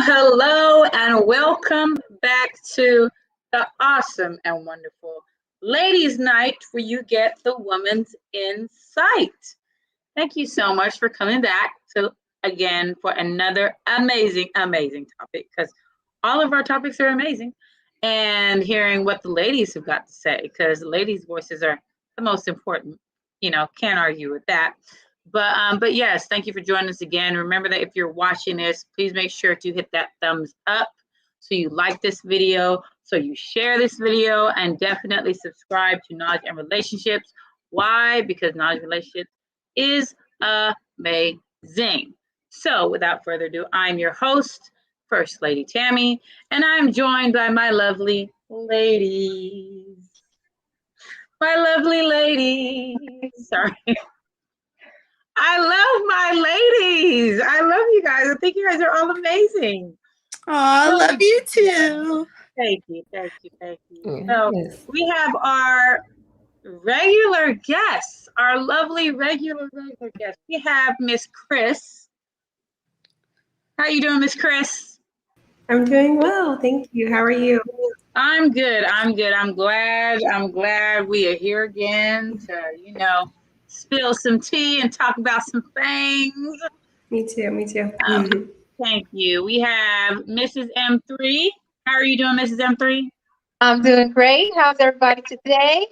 Hello, and welcome back to the awesome and wonderful Ladies' Night, where you get the woman's insight. Thank you so much for coming back again for another amazing topic, because all of our topics are amazing, and hearing what the ladies have got to say, because ladies' voices are the most important. Can't argue with that. But yes, thank you for joining us again. Remember that if you're watching this, please make sure to hit that thumbs up so you like this video, so you share this video, and definitely subscribe to Knowledge and Relationships. Why? Because Knowledge and Relationships is amazing. So without further ado, I'm your host, First Lady Tammy, and I'm joined by my lovely ladies. My lovely ladies. Sorry. I love my ladies. I love you guys. I think you guys are all amazing. Oh, I love you too. Thank you. So we have our regular guests, our lovely regular guests. We have Miss Kris. How you doing, Miss Kris? I'm doing well, thank you. How are you? I'm good. I'm glad we are here again to, spill some tea and talk about some things. Me too. Thank you. We have Mrs. M3. How are you doing, Mrs. M3? I'm doing great. How's everybody today?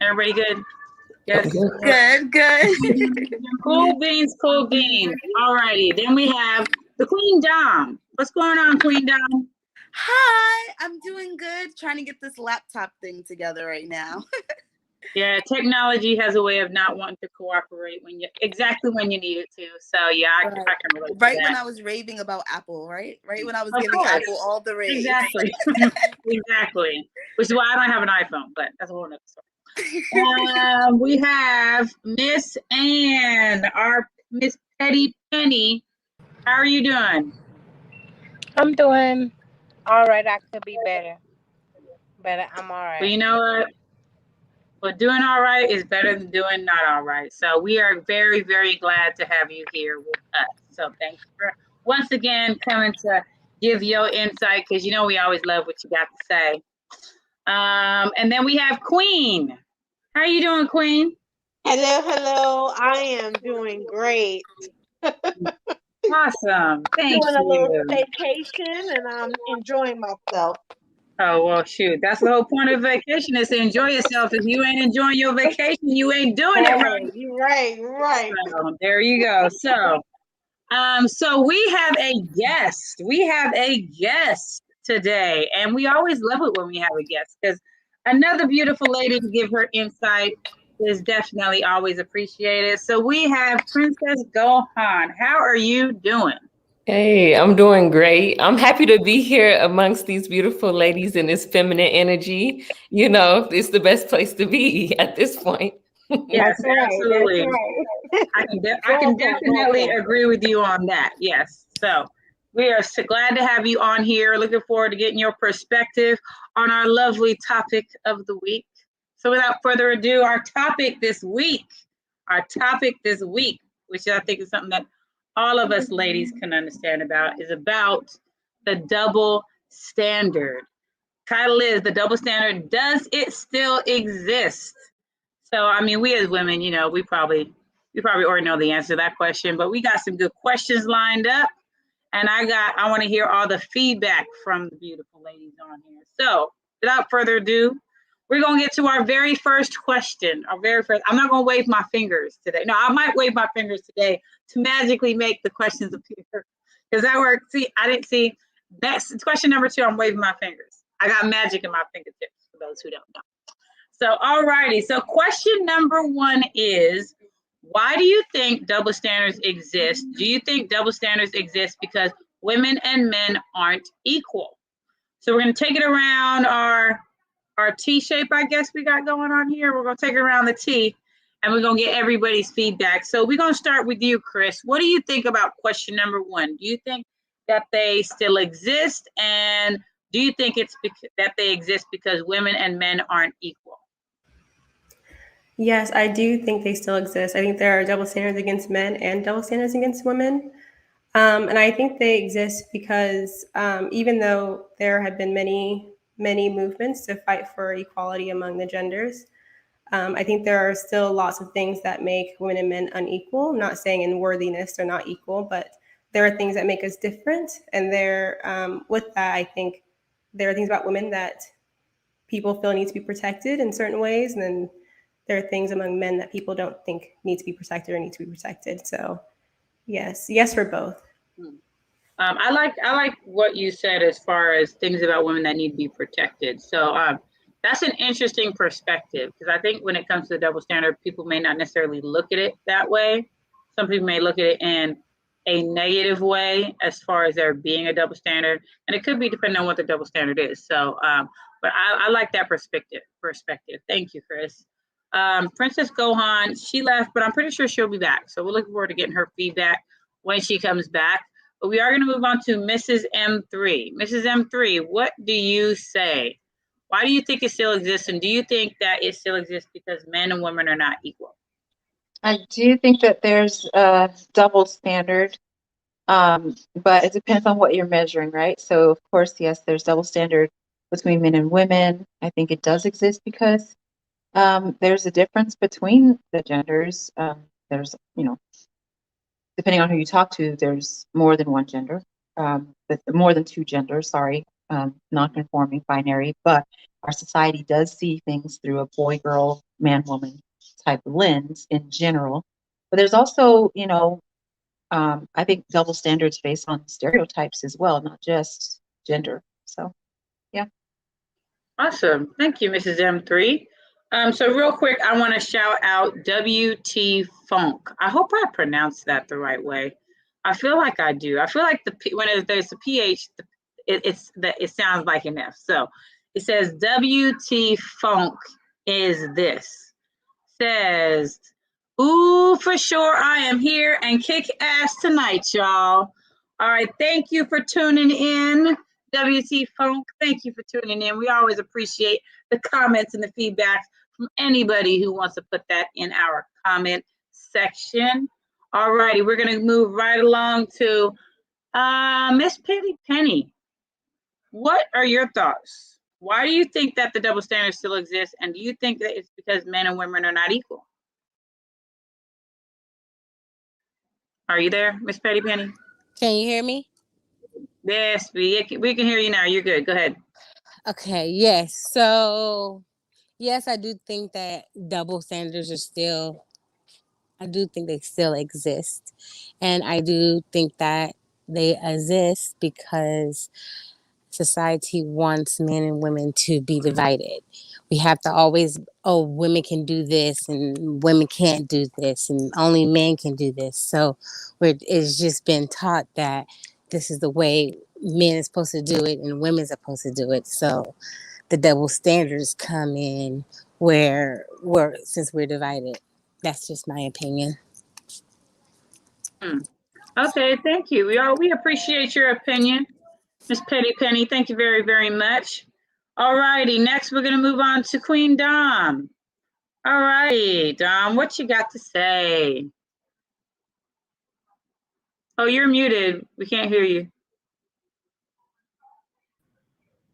Everybody good? Yes. Good. Cool beans. All righty. Then we have the Queen Dom. What's going on, Queen Dom? Hi, I'm doing good. Trying to get this laptop thing together right now. Yeah, technology has a way of not wanting to cooperate when you need it to. So yeah, I can relate to right that. When I was raving about Apple, right when I was Of giving course. Apple all the rave. Exactly. Which is why I don't have an iPhone, but that's a whole nother story. We have Miss Ann, our Miss Petty Penny. How are you doing? I'm doing all right. I could be better, but I'm all right. Well, you know what? Well, doing all right is better than doing not all right. So we are very, very glad to have you here with us. So thank you for once again coming to give your insight, because we always love what you got to say. And then we have Queen. How are you doing, Queen? Hello. I am doing great. Awesome. Thank doing you. a little vacation, and I'm enjoying myself. Oh, well, shoot. That's the whole point of vacation, is to enjoy yourself. If you ain't enjoying your vacation, you ain't doing it right. You're right. So, there you go. So we have a guest. We have a guest today, and we always love it when we have a guest, because another beautiful lady to give her insight is definitely always appreciated. So we have Princess Gohan. How are you doing? Hey, I'm doing great. I'm happy to be here amongst these beautiful ladies in this feminine energy. You know, it's the best place to be at this point. Yes, That's right. That's absolutely. right. I can Well definitely said. agree with you on that. Yes. So we are so glad to have you on here. Looking forward to getting your perspective on our lovely topic of the week. So without further ado, our topic this week, which I think is something that all of us ladies can understand about, is about the double standard. Title is The Double Standard. Does it still exist? So, I mean, we as women, you know, we probably already know the answer to that question, but we got some good questions lined up. And I want to hear all the feedback from the beautiful ladies on here. So, without further ado, we're going to get to our very first question. I'm not going to wave my fingers today. No, I might wave my fingers today to magically make the questions appear. Because that worked. See, I didn't see. That's question number 2. I'm waving my fingers. I got magic in my fingertips, for those who don't know. So, all righty. So, question number 1 is, why do you think double standards exist? Do you think double standards exist because women and men aren't equal? So, we're going to take it around our T shape, I guess we got going on here. We're going to take it around the T, and we're going to get everybody's feedback. So, we're going to start with you, Kris. What do you think about question number 1? Do you think that they still exist? And do you think it's that they exist because women and men aren't equal? Yes, I do think they still exist. I think there are double standards against men and double standards against women. And I think they exist because even though there have been many, many movements to fight for equality among the genders, I think there are still lots of things that make women and men unequal. I'm not saying in worthiness they're not equal, but there are things that make us different. And with that, I think there are things about women that people feel need to be protected in certain ways, and then there are things among men that people don't think need to be protected or need to be protected. So yes for both. I like what you said as far as things about women that need to be protected. So that's an interesting perspective, because I think when it comes to the double standard, people may not necessarily look at it that way. Some people may look at it in a negative way as far as there being a double standard, and it could be depending on what the double standard is. So, but I like that perspective. Thank you, Kris. Princess Gohan, she left, but I'm pretty sure she'll be back. So we're looking forward to getting her feedback when she comes back. But we are going to move on to Mrs. M3. Mrs. M3, what do you say? Why do you think it still exists? And do you think that it still exists because men and women are not equal? I do think that there's a double standard, but it depends on what you're measuring, right? So, of course, yes, there's double standard between men and women. I think it does exist because there's a difference between the genders. There's, depending on who you talk to, there's more than one gender, but more than two genders, sorry, non-conforming, binary, but our society does see things through a boy, girl, man, woman type of lens in general. But there's also, I think double standards based on stereotypes as well, not just gender. So, yeah. Awesome. Thank you, Mrs. M3. So real quick, I want to shout out WT Funk. I hope I pronounced that the right way. I feel like I do. I feel like when there's a PH, it sounds like an F. So it says WT Funk is this. Says, ooh, for sure I am here and kick ass tonight, y'all. All right, thank you for tuning in. WT Funk, thank you for tuning in. We always appreciate the comments and the feedback from anybody who wants to put that in our comment section. All righty, we're going to move right along to Miss Penny. What are your thoughts? Why do you think that the double standard still exists? And do you think that it's because men and women are not equal? Are you there, Miss Penny? Can you hear me? Yes, we can hear you now. You're good. Go ahead. Okay, yes. So, yes, I do think that double standards I do think they still exist. And I do think that they exist because society wants men and women to be divided. We have to always, women can do this and women can't do this and only men can do this. So it's just been taught that this is the way men is supposed to do it and women's supposed to do it. So the double standards come in where since we're divided. That's just my opinion. Okay, thank you. We appreciate your opinion, Miss Petty Penny. Thank you very, very much. All righty, next we're gonna move on to Queen Dom. All righty, Dom, what you got to say? Oh, you're muted. We can't hear you.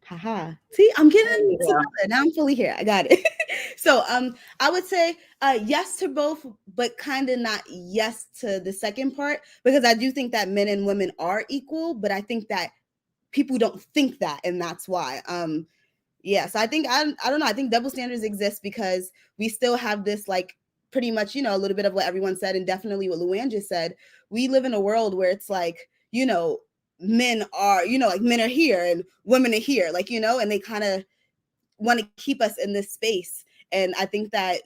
Haha. See, I'm There getting you go. together. Now I'm fully here. I got it. So I would say yes to both, but kind of not yes to the second part, because I do think that men and women are equal, but I think that people don't think that, and that's why. Yes, I think I don't know. I think double standards exist because we still have this, like, pretty much, a little bit of what everyone said, and definitely what Luann just said. We live in a world where it's like, men are, like, men are here and women are here, like, and they kind of want to keep us in this space. And I think that,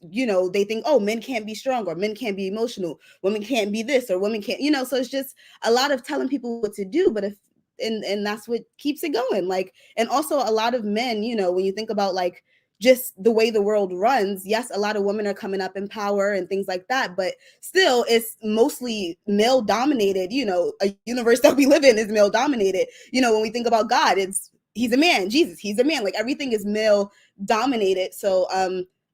they think, oh, men can't be strong, or men can't be emotional, women can't be this, or women can't, so it's just a lot of telling people what to do. But if and that's what keeps it going. Like, and also a lot of men, when you think about, like, just the way the world runs, yes, a lot of women are coming up in power and things like that, but still it's mostly male dominated. A universe that we live in is male dominated. When we think about God, he's a man. Jesus, he's a man. Like, everything is male dominated. So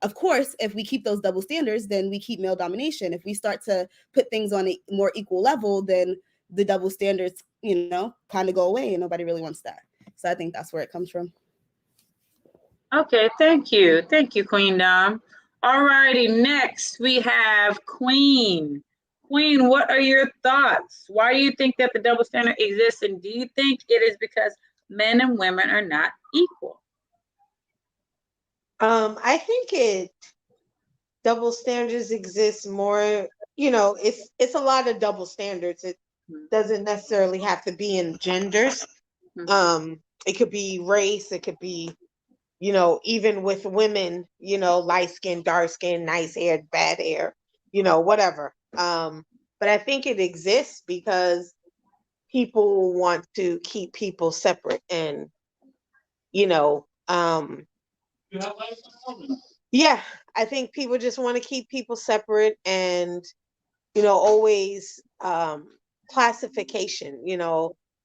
of course, if we keep those double standards, then we keep male domination. If we start to put things on a more equal level, then the double standards, kind of go away, and nobody really wants that. So I think that's where it comes from. Okay, thank you. Thank you, Queen Dom. All righty, next we have Queen. Queen, what are your thoughts? Why do you think that the double standard exists? And do you think it is because men and women are not equal? I think double standards exist more, it's a lot of double standards. It doesn't necessarily have to be in genders. It could be race, it could be, even with women, light skin, dark skin, nice hair, bad hair, whatever. But I think it exists because people want to keep people separate, and, yeah, I think people just want to keep people separate, and, always classification.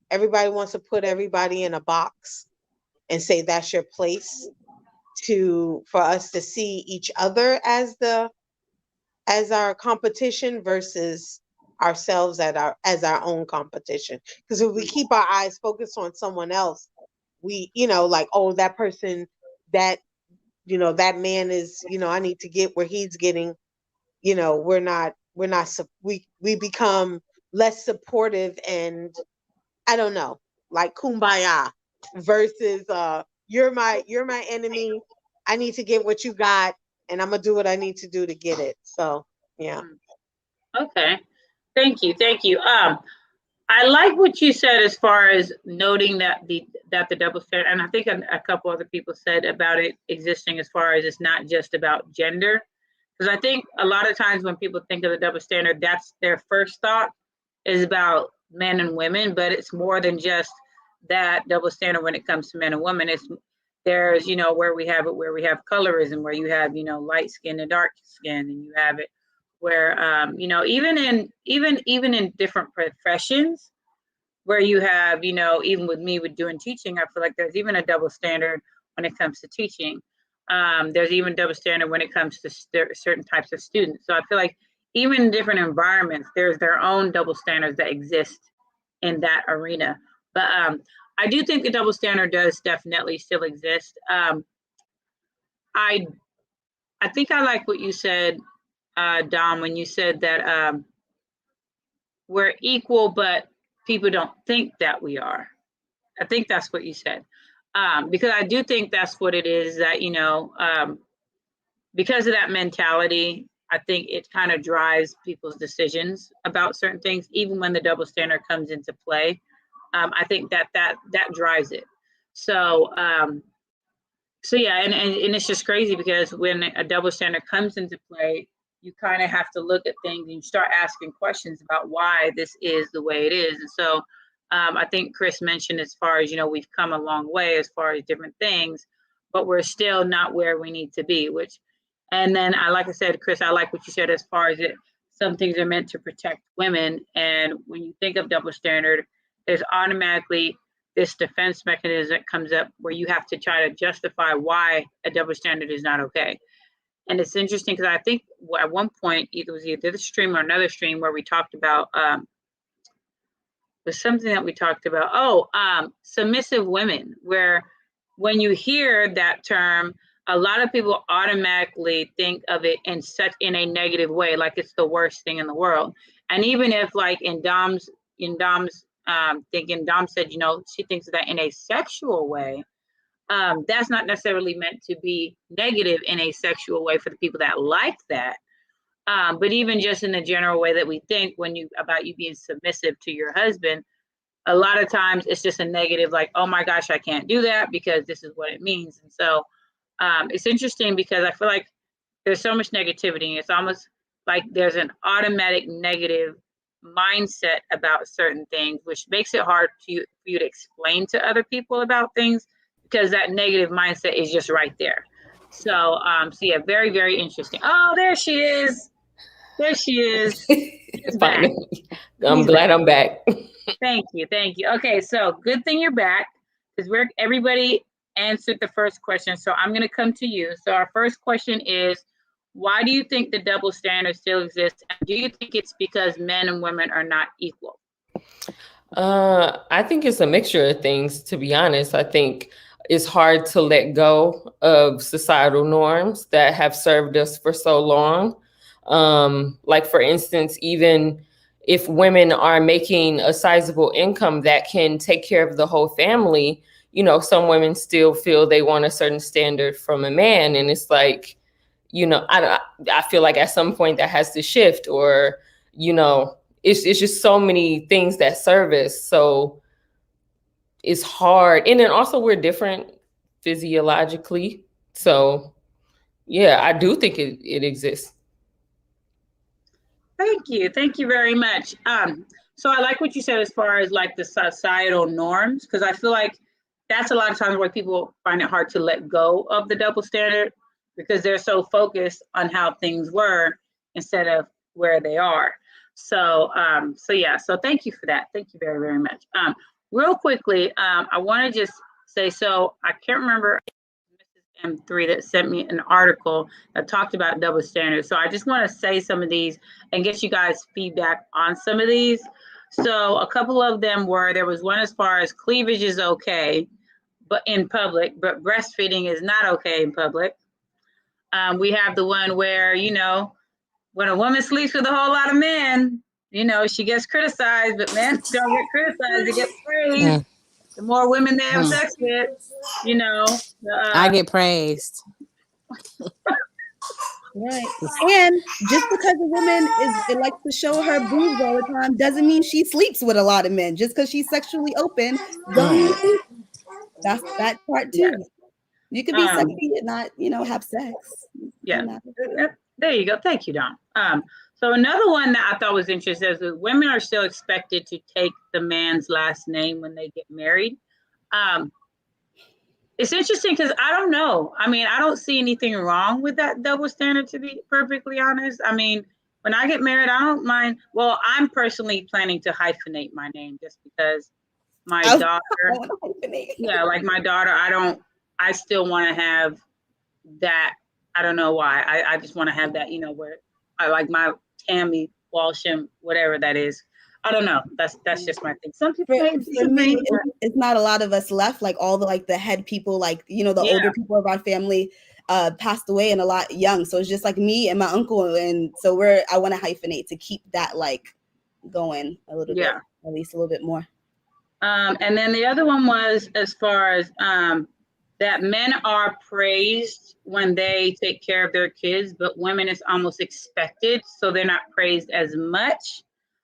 Everybody wants to put everybody in a box and say that's your place, for us to see each other as our competition versus ourselves as our own competition. Because if we keep our eyes focused on someone else, we, like, oh, that person, that that man is, I need to get where he's getting, we become less supportive, and I don't know, like kumbaya, versus you're my enemy, I need to get what you got, and I'm gonna do what I need to do to get it. So yeah. Okay, thank you. I like what you said as far as noting that the double standard, and I think a couple other people said about it existing as far as it's not just about gender. Because I think a lot of times when people think of the double standard, that's their first thought is about men and women, but it's more than just that double standard when it comes to men and women. There's, where we have colorism, where you have, light skin and dark skin, and you have it where, even in different professions, where you have, even with me with doing teaching, I feel like there's even a double standard when it comes to teaching. There's even double standard when it comes to certain types of students. So I feel like even in different environments, there's their own double standards that exist in that arena. But I do think the double standard does definitely still exist. I think I like what you said, Dom, when you said that we're equal, but people don't think that we are. I think that's what you said. Because I do think that's what it is, that, because of that mentality, I think it kind of drives people's decisions about certain things, even when the double standard comes into play. I think that drives it. So yeah, and it's just crazy because when a double standard comes into play, you kind of have to look at things and you start asking questions about why this is the way it is. And so I think Kris mentioned as far as, we've come a long way as far as different things, but we're still not where we need to be, and then like I said, Kris, I like what you said as far as some things are meant to protect women. And when you think of double standard, there's automatically this defense mechanism that comes up where you have to try to justify why a double standard is not okay. And it's interesting because I think at one point, it was either this stream or another stream where we talked about, was something that we talked about. Submissive women, where when you hear that term, a lot of people automatically think of it in a negative way, like it's the worst thing in the world. And even if like in Dom's thinking, Dom said, she thinks of that in a sexual way. That's not necessarily meant to be negative in a sexual way for the people that like that. But even just in the general way that we think about you being submissive to your husband, a lot of times it's just a negative, like, oh my gosh, I can't do that because this is what it means. And so it's interesting because I feel like there's so much negativity. It's almost like there's an automatic negative mindset about certain things, which makes it hard for you to explain to other people about things because that negative mindset is just right there. So yeah, very, very interesting. Oh, there she is. There she is. She's back. I'm glad I'm back. Thank you. Okay, so good thing you're back because everybody answered the first question. So I'm going to come to you. So our first question is, why do you think the double standard still exists? And do you think it's because men and women are not equal? I think it's a mixture of things, to be honest. I think it's hard to let go of societal norms that have served us for so long. Like, for instance, even if women are making a sizable income that can take care of the whole family, some women still feel they want a certain standard from a man. And it's like, I feel like at some point that has to shift, or, it's just so many things that serve us. So it's hard. And then also we're different physiologically. So yeah, I do think it exists. Thank you very much. So I like what you said as far as like the societal norms, because I feel like that's a lot of times where people find it hard to let go of the double standard because they're so focused on how things were instead of where they are. So yeah, so thank you for that. Thank you very, very much. Real quickly, I want to just say, so I can't remember M3 that sent me an article that talked about double standards. So I just want to say some of these and get you guys feedback on some of these. So a couple of them there was one as far as cleavage is okay, but in public, but breastfeeding is not okay in public. We have the one where, when a woman sleeps with a whole lot of men, she gets criticized, but men don't get criticized, they get praised. The more women they have sex with, I get praised. Right. And just because a woman it likes to show her boobs all the time doesn't mean she sleeps with a lot of men. Just because she's sexually open, that's that part too. Yes. You could be sexy and not, have sex. Yeah. There you go. Thank you, Don. So another one that I thought was interesting is that women are still expected to take the man's last name when they get married. It's interesting because I don't know. I mean, I don't see anything wrong with that double standard, to be perfectly honest. I mean, when I get married, I don't mind. Well, I'm personally planning to hyphenate my name just because my daughter, like my daughter, I still want to have that. I don't know why. I just want to have that, where I like my Tammy Walsham, whatever that is. I don't know. That's just my thing. Some people for me, it's not a lot of us left. Like all the head people, like the older people of our family passed away and a lot young. So it's just like me and my uncle, and so I want to hyphenate to keep that like going a little bit, at least a little bit more. And then the other one was as far as that men are praised when they take care of their kids, but women is almost expected, so they're not praised as much.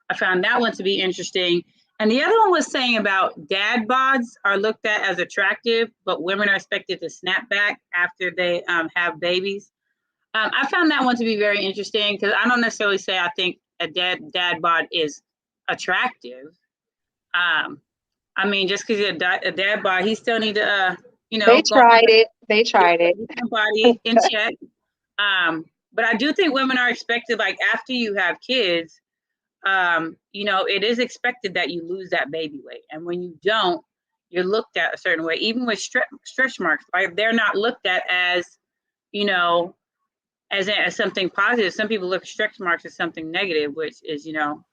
I found that one to be interesting. And the other one was saying about dad bods are looked at as attractive, but women are expected to snap back after they have babies. I found that one to be very interesting because I don't necessarily say I think a dad bod is attractive. I mean, just because you're a dad bod, he still need to, you know, They tried it. They tried it. body in check. But I do think women are expected, like after you have kids, you know, it is expected that you lose that baby weight, and when you don't, you're looked at a certain way. Even with stretch marks, right? They're not looked at as, you know, as something positive. Some people look at stretch marks as something negative, which is, you know,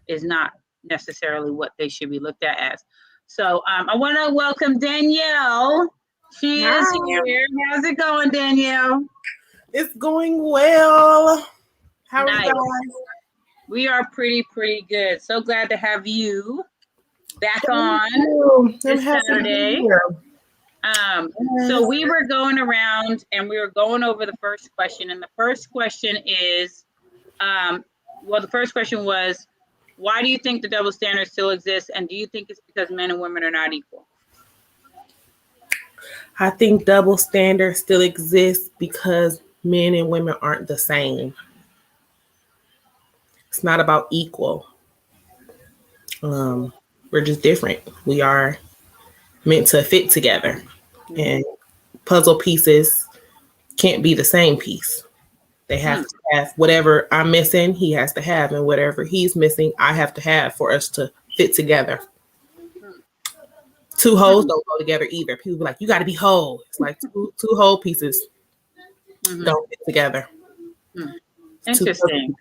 is not necessarily what they should be looked at as. So I want to welcome Danielle. She is here. How's it going, Danielle? It's going well. How are Nice. you guys? We are pretty good. So glad to have you back on this Saturday. So we were going around and we were going over the first question, and the first question is, well, the first question was, why do you think the double standard still exists, and do you think it's because men and women are not equal? I think double standards still exist because men and women aren't the same. It's not about equal. We're just different. We are meant to fit together, and puzzle pieces can't be the same piece. They have to have whatever I'm missing, he has to have, and whatever he's missing, I have to have for us to fit together. Two holes don't go together either. People be like, you got to be whole. It's like two whole pieces don't fit together. Interesting.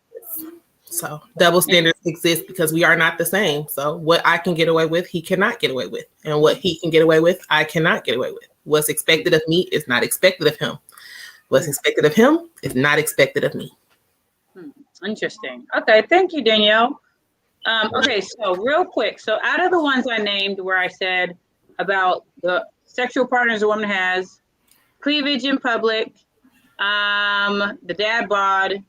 So double standards exist because we are not the same. So what I can get away with, he cannot get away with. And what he can get away with, I cannot get away with. What's expected of me is not expected of him. What's expected of him is not expected of me. Interesting. Okay, thank you, Danielle. Okay, so real quick. So out of the ones I named where I said about the sexual partners a woman has, cleavage in public, the dad bod,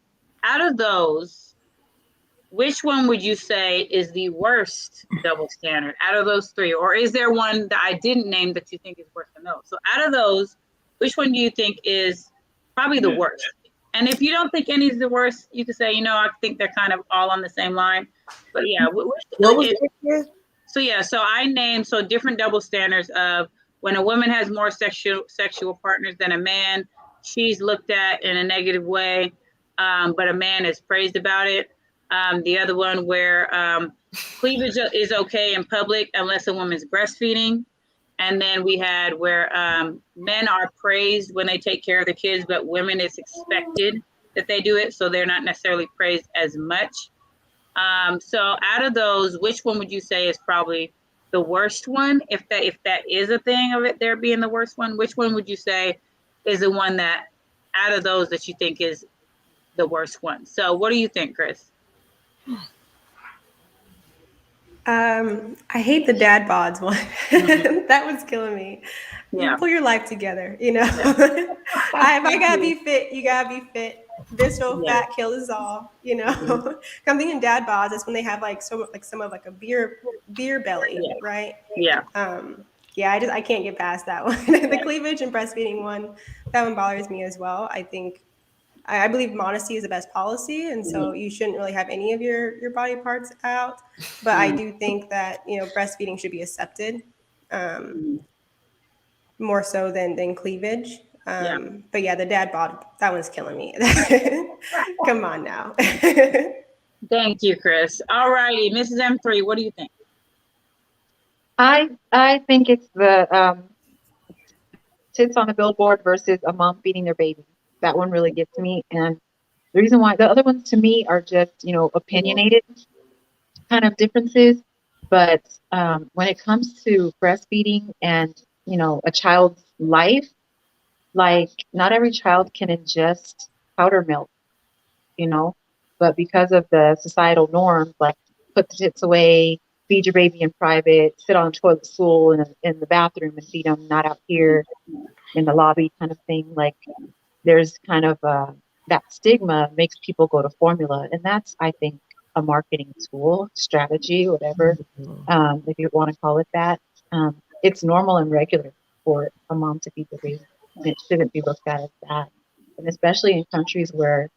out of those, which one would you say is the worst double standard out of those three? Or is there one that I didn't name that you think is worse than those? So out of those, which one do you think is probably the worst? And if you don't think any is the worst, you could say, you know, I think they're kind of all on the same line. But yeah, so I named different double standards of when a woman has more sexual partners than a man, she's looked at in a negative way, but a man is praised about it. The other one where cleavage is okay in public unless a woman's breastfeeding. And then we had where men are praised when they take care of the kids, but women, it's expected that they do it. So they're not necessarily praised as much. So out of those, which one would you say is probably the worst one? If that is a thing of it, there being the worst one, which one would you say is the one that out of those that you think is the worst one? So what do you think, Kris? I hate the dad bods one. That was killing me. Yeah. You pull your life together, you know. If I gotta be fit, you gotta be fit. Visceral fat kills us all, you know. I'm thinking dad bods is when they have like some of a beer belly, right? Yeah. I can't get past that one. The cleavage and breastfeeding one, that one bothers me as well. I believe modesty is the best policy, and so you shouldn't really have any of your body parts out. But I do think that, you know, breastfeeding should be accepted more so than cleavage. But yeah, the dad bod, that one's killing me. Come on now. Thank you, Kris. All righty, Mrs. M3, what do you think? I think it's the tits on a billboard versus a mom feeding their baby. That one really gets me. And the reason why the other ones to me are just, you know, opinionated kind of differences. But when it comes to breastfeeding and, you know, a child's life, like not every child can ingest powder milk, you know, but because of the societal norms, like put the tits away, feed your baby in private, sit on a toilet stool in the bathroom and feed them, not out here in the lobby kind of thing. Like there's kind of that stigma makes people go to formula. And that's, I think, a marketing tool, strategy, whatever, if you want to call it that. It's normal and regular for a mom to feed the baby. And it shouldn't be looked at as that. And especially in countries where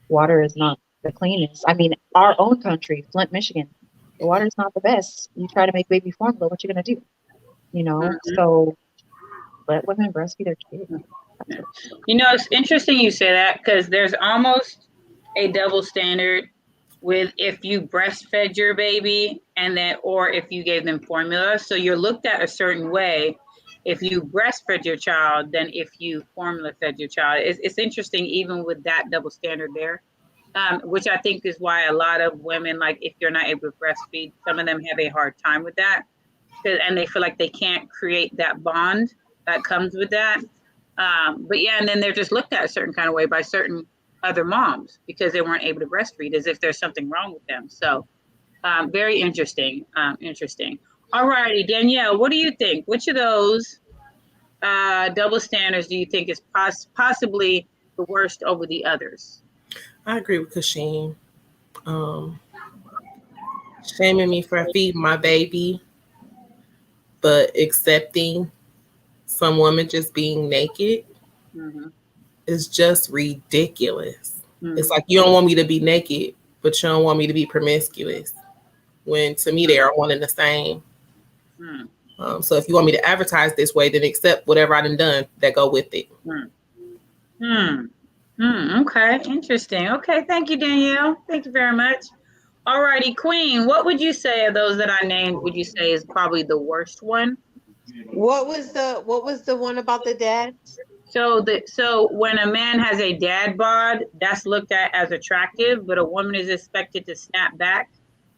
water is not the cleanest. I mean, our own country, Flint, Michigan, The water's not the best. You try to make baby formula, what you gonna do? You know, Mhm. so let women breastfeed their kids. That's what, You know, it's interesting you say that because there's almost a double standard with if you breastfed your baby and then, or if you gave them formula. So you're looked at a certain way if you breastfed your child than if you formula fed your child. It's interesting, even with that double standard there, which I think is why a lot of women, like if you're not able to breastfeed, some of them have a hard time with that, and they feel like they can't create that bond that comes with that. But yeah, and then they're just looked at a certain kind of way by certain other moms because they weren't able to breastfeed, as if there's something wrong with them. So very interesting. Interesting. All righty, Danielle, what do you think? Which of those double standards do you think is possibly the worst over the others? I agree with Kasheen. Shaming me for feeding my baby, but accepting some woman just being naked Mm-hmm. is just ridiculous. Mm-hmm. It's like you don't want me to be naked, but you don't want me to be promiscuous. When to me they are one and the same. Mm-hmm. So if you want me to advertise this way, then accept whatever I done that go with it. Okay, interesting. Okay, thank you, Danielle. Thank you very much. All righty, Queen, what would you say of those that I named, would you say is probably the worst one? What was the one about the dad? So when a man has a dad bod, that's looked at as attractive, but a woman is expected to snap back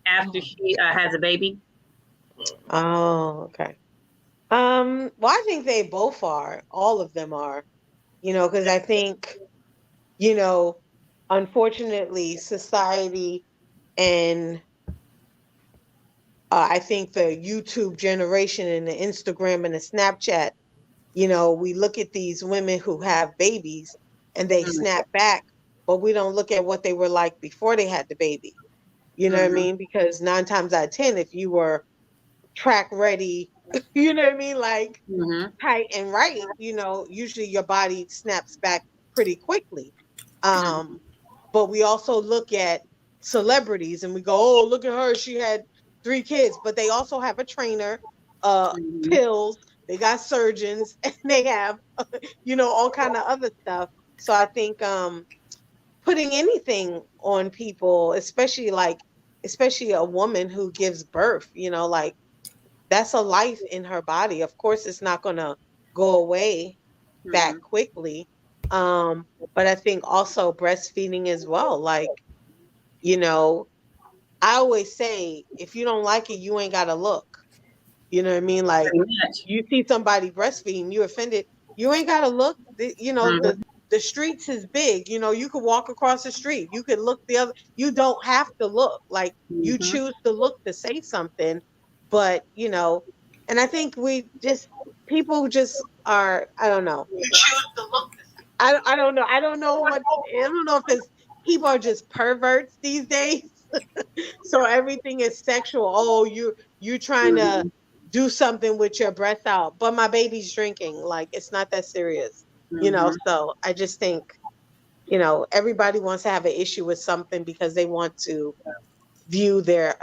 after she has a baby. Oh, okay. Well, I think they both are. All of them are. Because I think, unfortunately, society and I think the YouTube generation and the Instagram and the Snapchat, we look at these women who have babies and they snap back, but we don't look at what they were like before they had the baby. You know what I mean? Because 9 times out of 10, if you were track ready, you know what I mean? Like tight and right, usually your body snaps back pretty quickly. But we also look at celebrities and we go, oh, look at her. She had 3 kids, but they also have a trainer, pills, they got surgeons, and they have, all kind of other stuff. So I think putting anything on people, especially a woman who gives birth, like that's a life in her body. Of course, it's not going to go away that quickly. But I think also breastfeeding as well. Like, I always say, if you don't like it, you ain't got to look. You know what I mean? Like, you see somebody breastfeeding, you offended, you ain't got to look. The streets is big. You could walk across the street. You could look the other. You don't have to look. Like, you choose to look to say something. But, and I think people just are, I don't know. You choose to look. I don't know. I don't know if it's people are just perverts these days. So everything is sexual. Oh, you trying to do something with your breath out, but my baby's drinking. Like, it's not that serious, So I just think, everybody wants to have an issue with something because they want to view their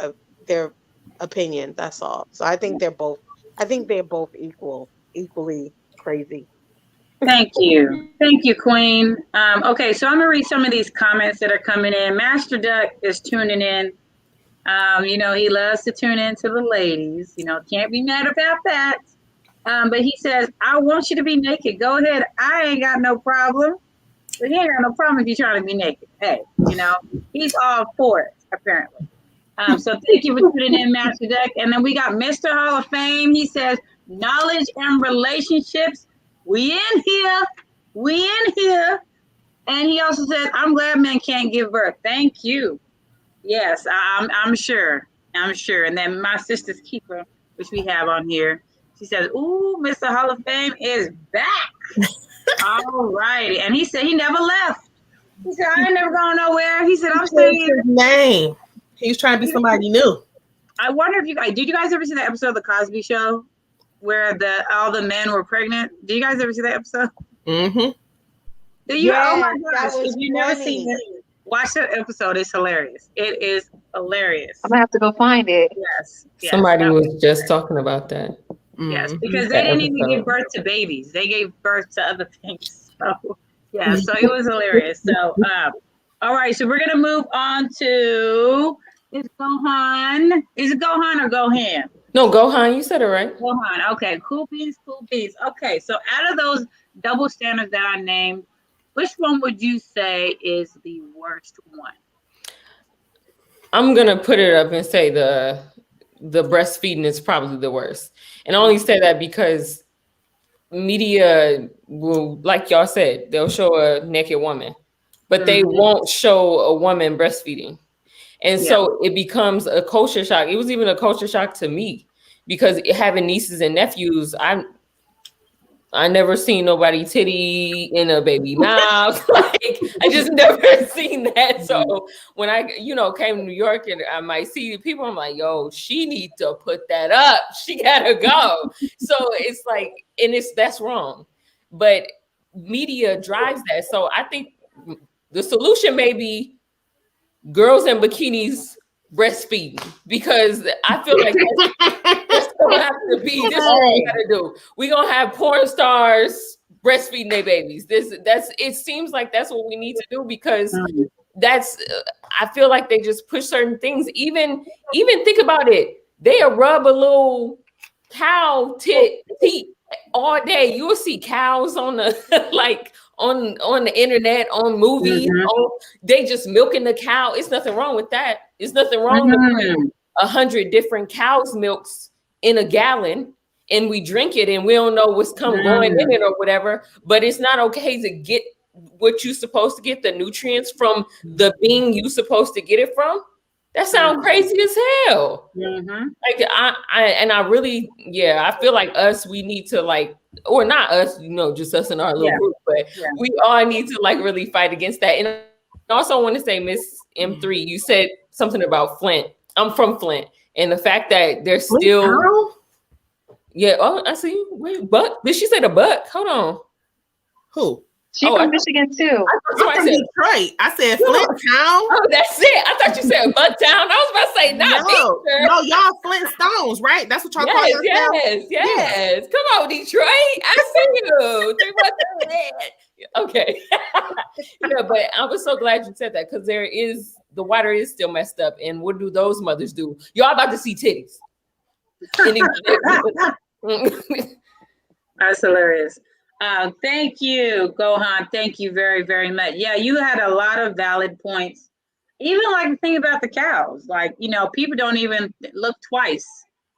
opinion. That's all. So I think they're both. I think they're both equally crazy. Thank you. Thank you, Queen. Okay, so I'm going to read some of these comments that are coming in. Master Duck is tuning in. He loves to tune in to the ladies. Can't be mad about that. But he says, I want you to be naked. Go ahead. I ain't got no problem. But he ain't got no problem if you're trying to be naked. Hey, he's all for it, apparently. So thank you for tuning in, Master Duck. And then we got Mr. Hall of Fame. He says, knowledge and relationships. We in here. And he also says, I'm glad men can't give birth. Thank you. Yes, I'm sure. And then my sister's keeper, which we have on here, she says, ooh, Mr. Hall of Fame is back. All righty. And he said he never left. He said, I ain't never going nowhere. He said, I'm staying here. His name. He was trying to be somebody new. I wonder if did you guys ever see that episode of The Cosby Show where all the men were pregnant? Did you guys ever see that episode? Mm-hmm. Oh my gosh, if you never seen it, Watch that episode. It's hilarious. It is hilarious. I'm gonna have to go find it. Yes. Somebody was just talking about that. Yes, Mhm. because they didn't even give birth to babies. They gave birth to other things. So yeah, so it was hilarious. So all right, so we're gonna move on to is Gohan. Is it Gohan or Gohan? No, Gohan, you said it right. Gohan. Okay, cool beans, cool beans. Okay, so out of those double standards that I named, which one would you say is the worst one? I'm gonna put it up and say the breastfeeding is probably the worst. And I only say that because media will, like y'all said, they'll show a naked woman, but they won't show a woman breastfeeding. And so it becomes a culture shock. It was even a culture shock to me because having nieces and nephews, I never seen nobody titty in a baby mouth. Like I just never seen that. So when I, came to New York and I might see people, I'm like, yo, she need to put that up. She gotta go. So it's like, and that's wrong. But media drives that. So I think the solution may be girls in bikinis breastfeeding, because I feel like that's gonna have to be this. Is what we gotta do. We're gonna have porn stars breastfeeding their babies. It seems like that's what we need to do, because that's I feel like they just push certain things. Even think about it. They'll rub a little cow teat all day. You'll see cows on the like on the internet, on movies. They just milking the cow. It's nothing wrong with that. It's nothing wrong with 100 different cows' milks in a gallon, and we drink it and we don't know what's going in it or whatever. But it's not okay to get what you're supposed to get, the nutrients from the being you supposed to get it from. That sounds crazy as hell. Like I really, I feel like we need to or not us, just us in our little group, but we all need to really fight against that. And I also want to say, Miss M3, you said something about Flint. I'm from Flint, and the fact that there's still, I see. Wait, Buck? Did she say the Buck? Hold on. Who? She's from Michigan too. I'm from Detroit. I said Flint Town. Oh, that's it. I thought you said Butt Town. I was about to say no, y'all Flintstones, right? That's what y'all call yourselves. Yes. Come on, Detroit. I see you. Okay. But I was so glad you said that, because the water is still messed up. And what do those mothers do? Y'all about to see titties. That's hilarious. Thank you, Gohan. Thank you very, very much. Yeah, you had a lot of valid points. Even the thing about the cows, people don't even look twice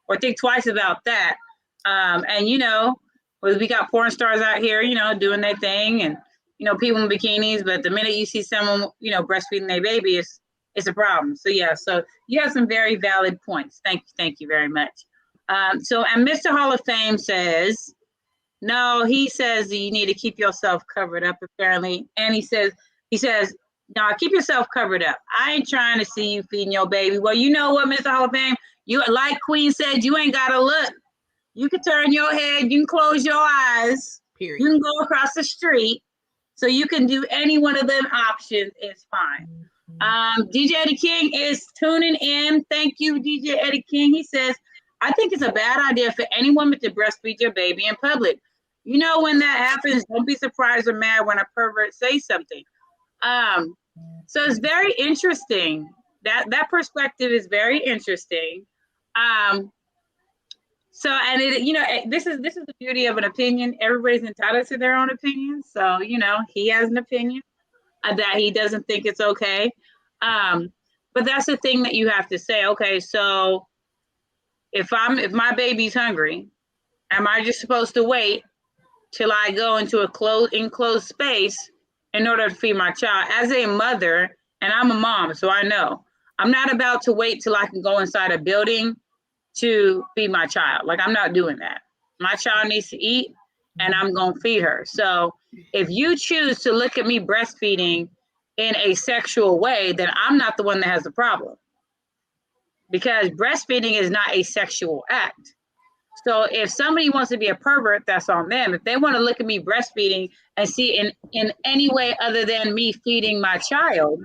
or think twice about that. And we got porn stars out here, doing their thing, and people in bikinis. But the minute you see someone, breastfeeding their baby, it's a problem. So so you have some very valid points. Thank you very much. And Mr. Hall of Fame says, no, he says you need to keep yourself covered up, apparently. And he says, no, keep yourself covered up. I ain't trying to see you feeding your baby. Well, you know what, Mr. Hall of Fame? You, like Queen said, you ain't got to look. You can turn your head. You can close your eyes. Period. You can go across the street. So you can do any one of them options. It's fine. DJ Eddie King is tuning in. Thank you, DJ Eddie King. He says, I think it's a bad idea for any woman to breastfeed your baby in public. When that happens, don't be surprised or mad when a pervert says something. So it's very interesting. That perspective is very interesting. So, and this is the beauty of an opinion. Everybody's entitled to their own opinion. So, he has an opinion that he doesn't think it's okay. But that's the thing that you have to say. Okay, so if my baby's hungry, am I just supposed to wait till I go into a enclosed space in order to feed my child? As a mother, and I'm a mom, so I know, I'm not about to wait till I can go inside a building to feed my child. I'm not doing that. My child needs to eat, and I'm going to feed her. So if you choose to look at me breastfeeding in a sexual way, then I'm not the one that has the problem. Because breastfeeding is not a sexual act. So if somebody wants to be a pervert, that's on them. If they want to look at me breastfeeding and see in any way other than me feeding my child,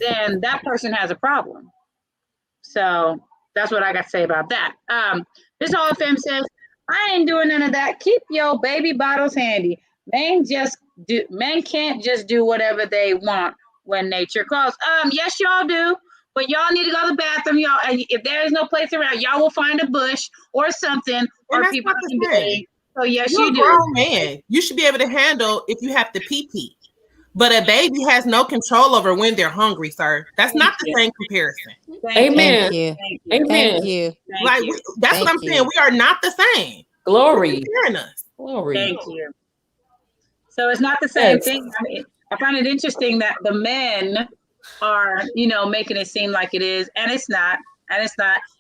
then that person has a problem. So that's what I got to say about that. This Hall of Fame says, I ain't doing none of that. Keep your baby bottles handy. Men can't just do whatever they want when nature calls. Yes, y'all do. But y'all need to go to the bathroom. Y'all, if there is no place around, y'all will find a bush or something, or people can bathe. So yes, You're you a do. grown man. You should be able to handle if you have to pee. But a baby has no control over when they're hungry, sir. That's not the same comparison. Amen. Thank you. Amen. Thank you. Like that's what I'm saying. We are not the same. Glory. Us. Glory. Thank you. So it's not the same thing. I find it interesting that the men are, making it seem like it is, and it's not.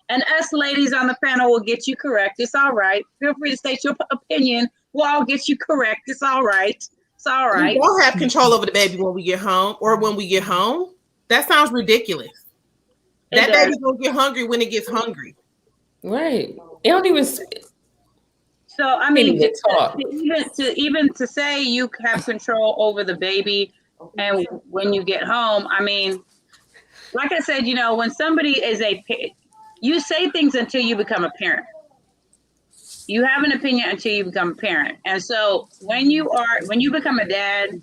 And us ladies on the panel will get you correct. It's all right. Feel free to state your opinion. We'll all get you correct. It's all right. It's all right. We don't have control over the baby when we get home or when we get home. That sounds ridiculous. That baby's gonna get hungry when it gets hungry. Right. It don't even. So I mean, even to say you have control over the baby, and when you get home, I mean, like I said, when somebody is you say things until you become a parent. You have an opinion until you become a parent, and so when you become a dad,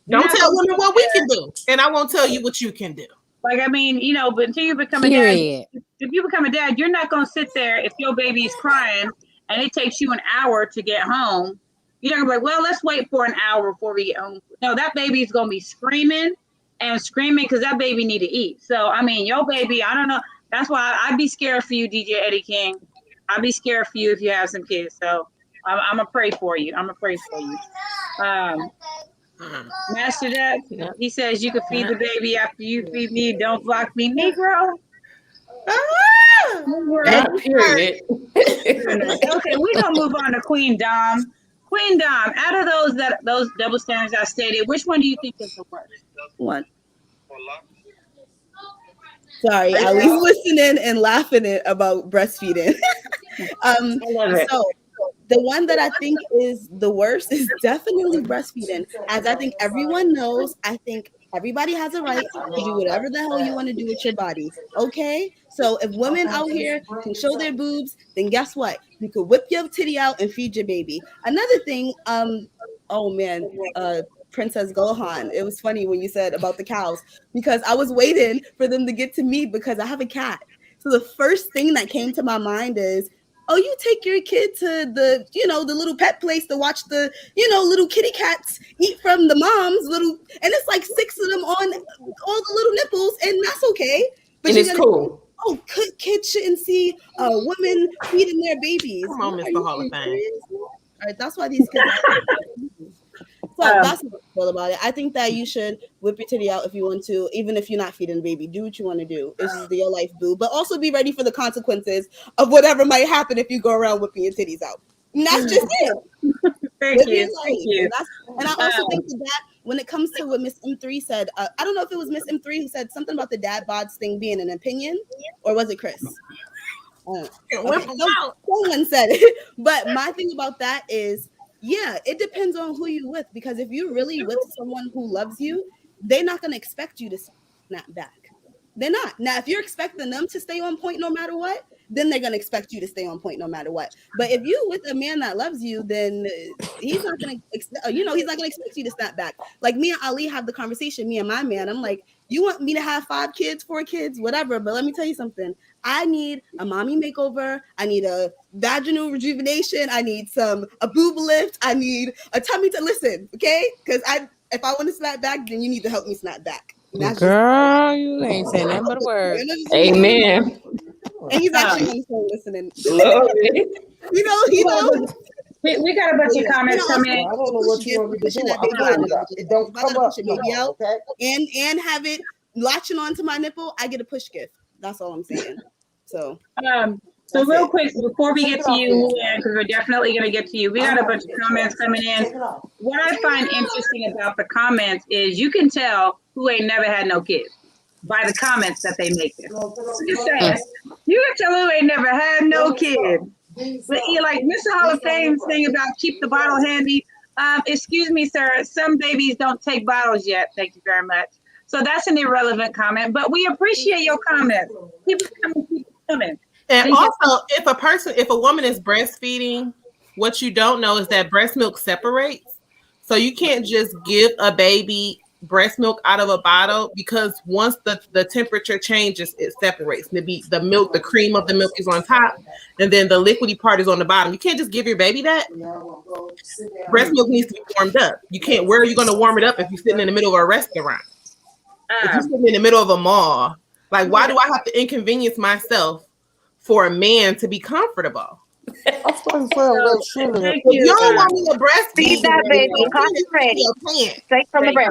don't tell women what we can do, and I won't tell you what you can do. Like, I mean, but until you become a dad, if you become a dad, you're not going to sit there if your baby's crying and it takes you an hour to get home. You're not going to be like, well, let's wait for an hour before we get home. No, that baby's going to be screaming because that baby need to eat. So, I mean, your baby, I don't know. That's why I'd be scared for you, DJ Eddie King. I'd be scared for you if you have some kids. So I'm going to pray for you. Master Dad, he says you can feed the baby after you feed me. Don't block me, Negro. Not period. Okay, we're gonna move on to Queen Dom. Queen Dom, out of those double standards I stated, which one do you think is the worst? One. Sorry, I was listening and laughing about breastfeeding. I love it. So the one that I think is the worst is definitely breastfeeding. As I think everyone knows, I think everybody has a right to do whatever the hell you want to do with your body. Okay? So if women out here can show their boobs, then guess what? You could whip your titty out and feed your baby. Another thing, Princess Gohan, it was funny when you said about the cows, because I was waiting for them to get to me because I have a cat. So the first thing that came to my mind is, oh, you take your kid to the little pet place to watch the, little kitty cats eat from the mom's and it's like 6 of them on all the little nipples, and that's okay. But and it's cool. Oh, kids shouldn't see women feeding their babies. Come on, Mr. Hall of Fame. All right, that's why these kids. So that's what I feel about it. I think that you should whip your titty out if you want to, even if you're not feeding the baby. Do what you want to do. It's just your life, boo. But also be ready for the consequences of whatever might happen if you go around whipping your titties out. And that's just it. Thank you. And I also think that when it comes to what Miss M3 said, I don't know if it was Miss M3 who said something about the dad bods thing being an opinion, or was it Kris? Okay. Someone said it. But my thing about that is, yeah, it depends on who you with, because if you really with someone who loves you, they're not going to expect you to snap back. They're not. Now, if you're expecting them to stay on point no matter what, then they're going to expect you to stay on point no matter what. But if you with a man that loves you, then he's not going to, he's not going to expect you to snap back. Like me and Ali have the conversation, me and my man. I'm like, you want me to have 5 kids, 4 kids, whatever. But let me tell you something. I need a mommy makeover. I need a vaginal rejuvenation. I need a boob lift. I need a tummy to listen. Okay. Because if I want to snap back, then you need to help me snap back. Girl, you ain't saying nothing but a word. Amen. And he's actually listening. Love it. You know. We got a bunch of comments coming in. I don't know what you want me to do. It don't come up. Okay? And have it latching onto my nipple. I get a push gift. That's all I'm saying. So real quick, before we get to you, because we're definitely going to get to you, we got a bunch of comments coming in. What I find interesting about the comments is you can tell who ain't never had no kids by the comments that they make. Just saying, you can tell who ain't never had no kids. But you're like Mr. Hall of Fame's thing about keep the bottle handy. Excuse me, sir. Some babies don't take bottles yet. Thank you very much. So that's an irrelevant comment, but we appreciate your comment. Keep it coming. And also, if a woman is breastfeeding, what you don't know is that breast milk separates. So you can't just give a baby breast milk out of a bottle, because once the temperature changes, it separates. The milk, the cream of the milk is on top, and then the liquidy part is on the bottom. You can't just give your baby that. Breast milk needs to be warmed up. You can't. Where are you going to warm it up if you're sitting in the middle of a restaurant? If you're sitting in the middle of a mall, like, why do I have to inconvenience myself for a man to be comfortable? I'm starting to sound like sugar. Thank If you. you don't want me to breastfeed Feed that baby. Coffee ready. Straight from the breast.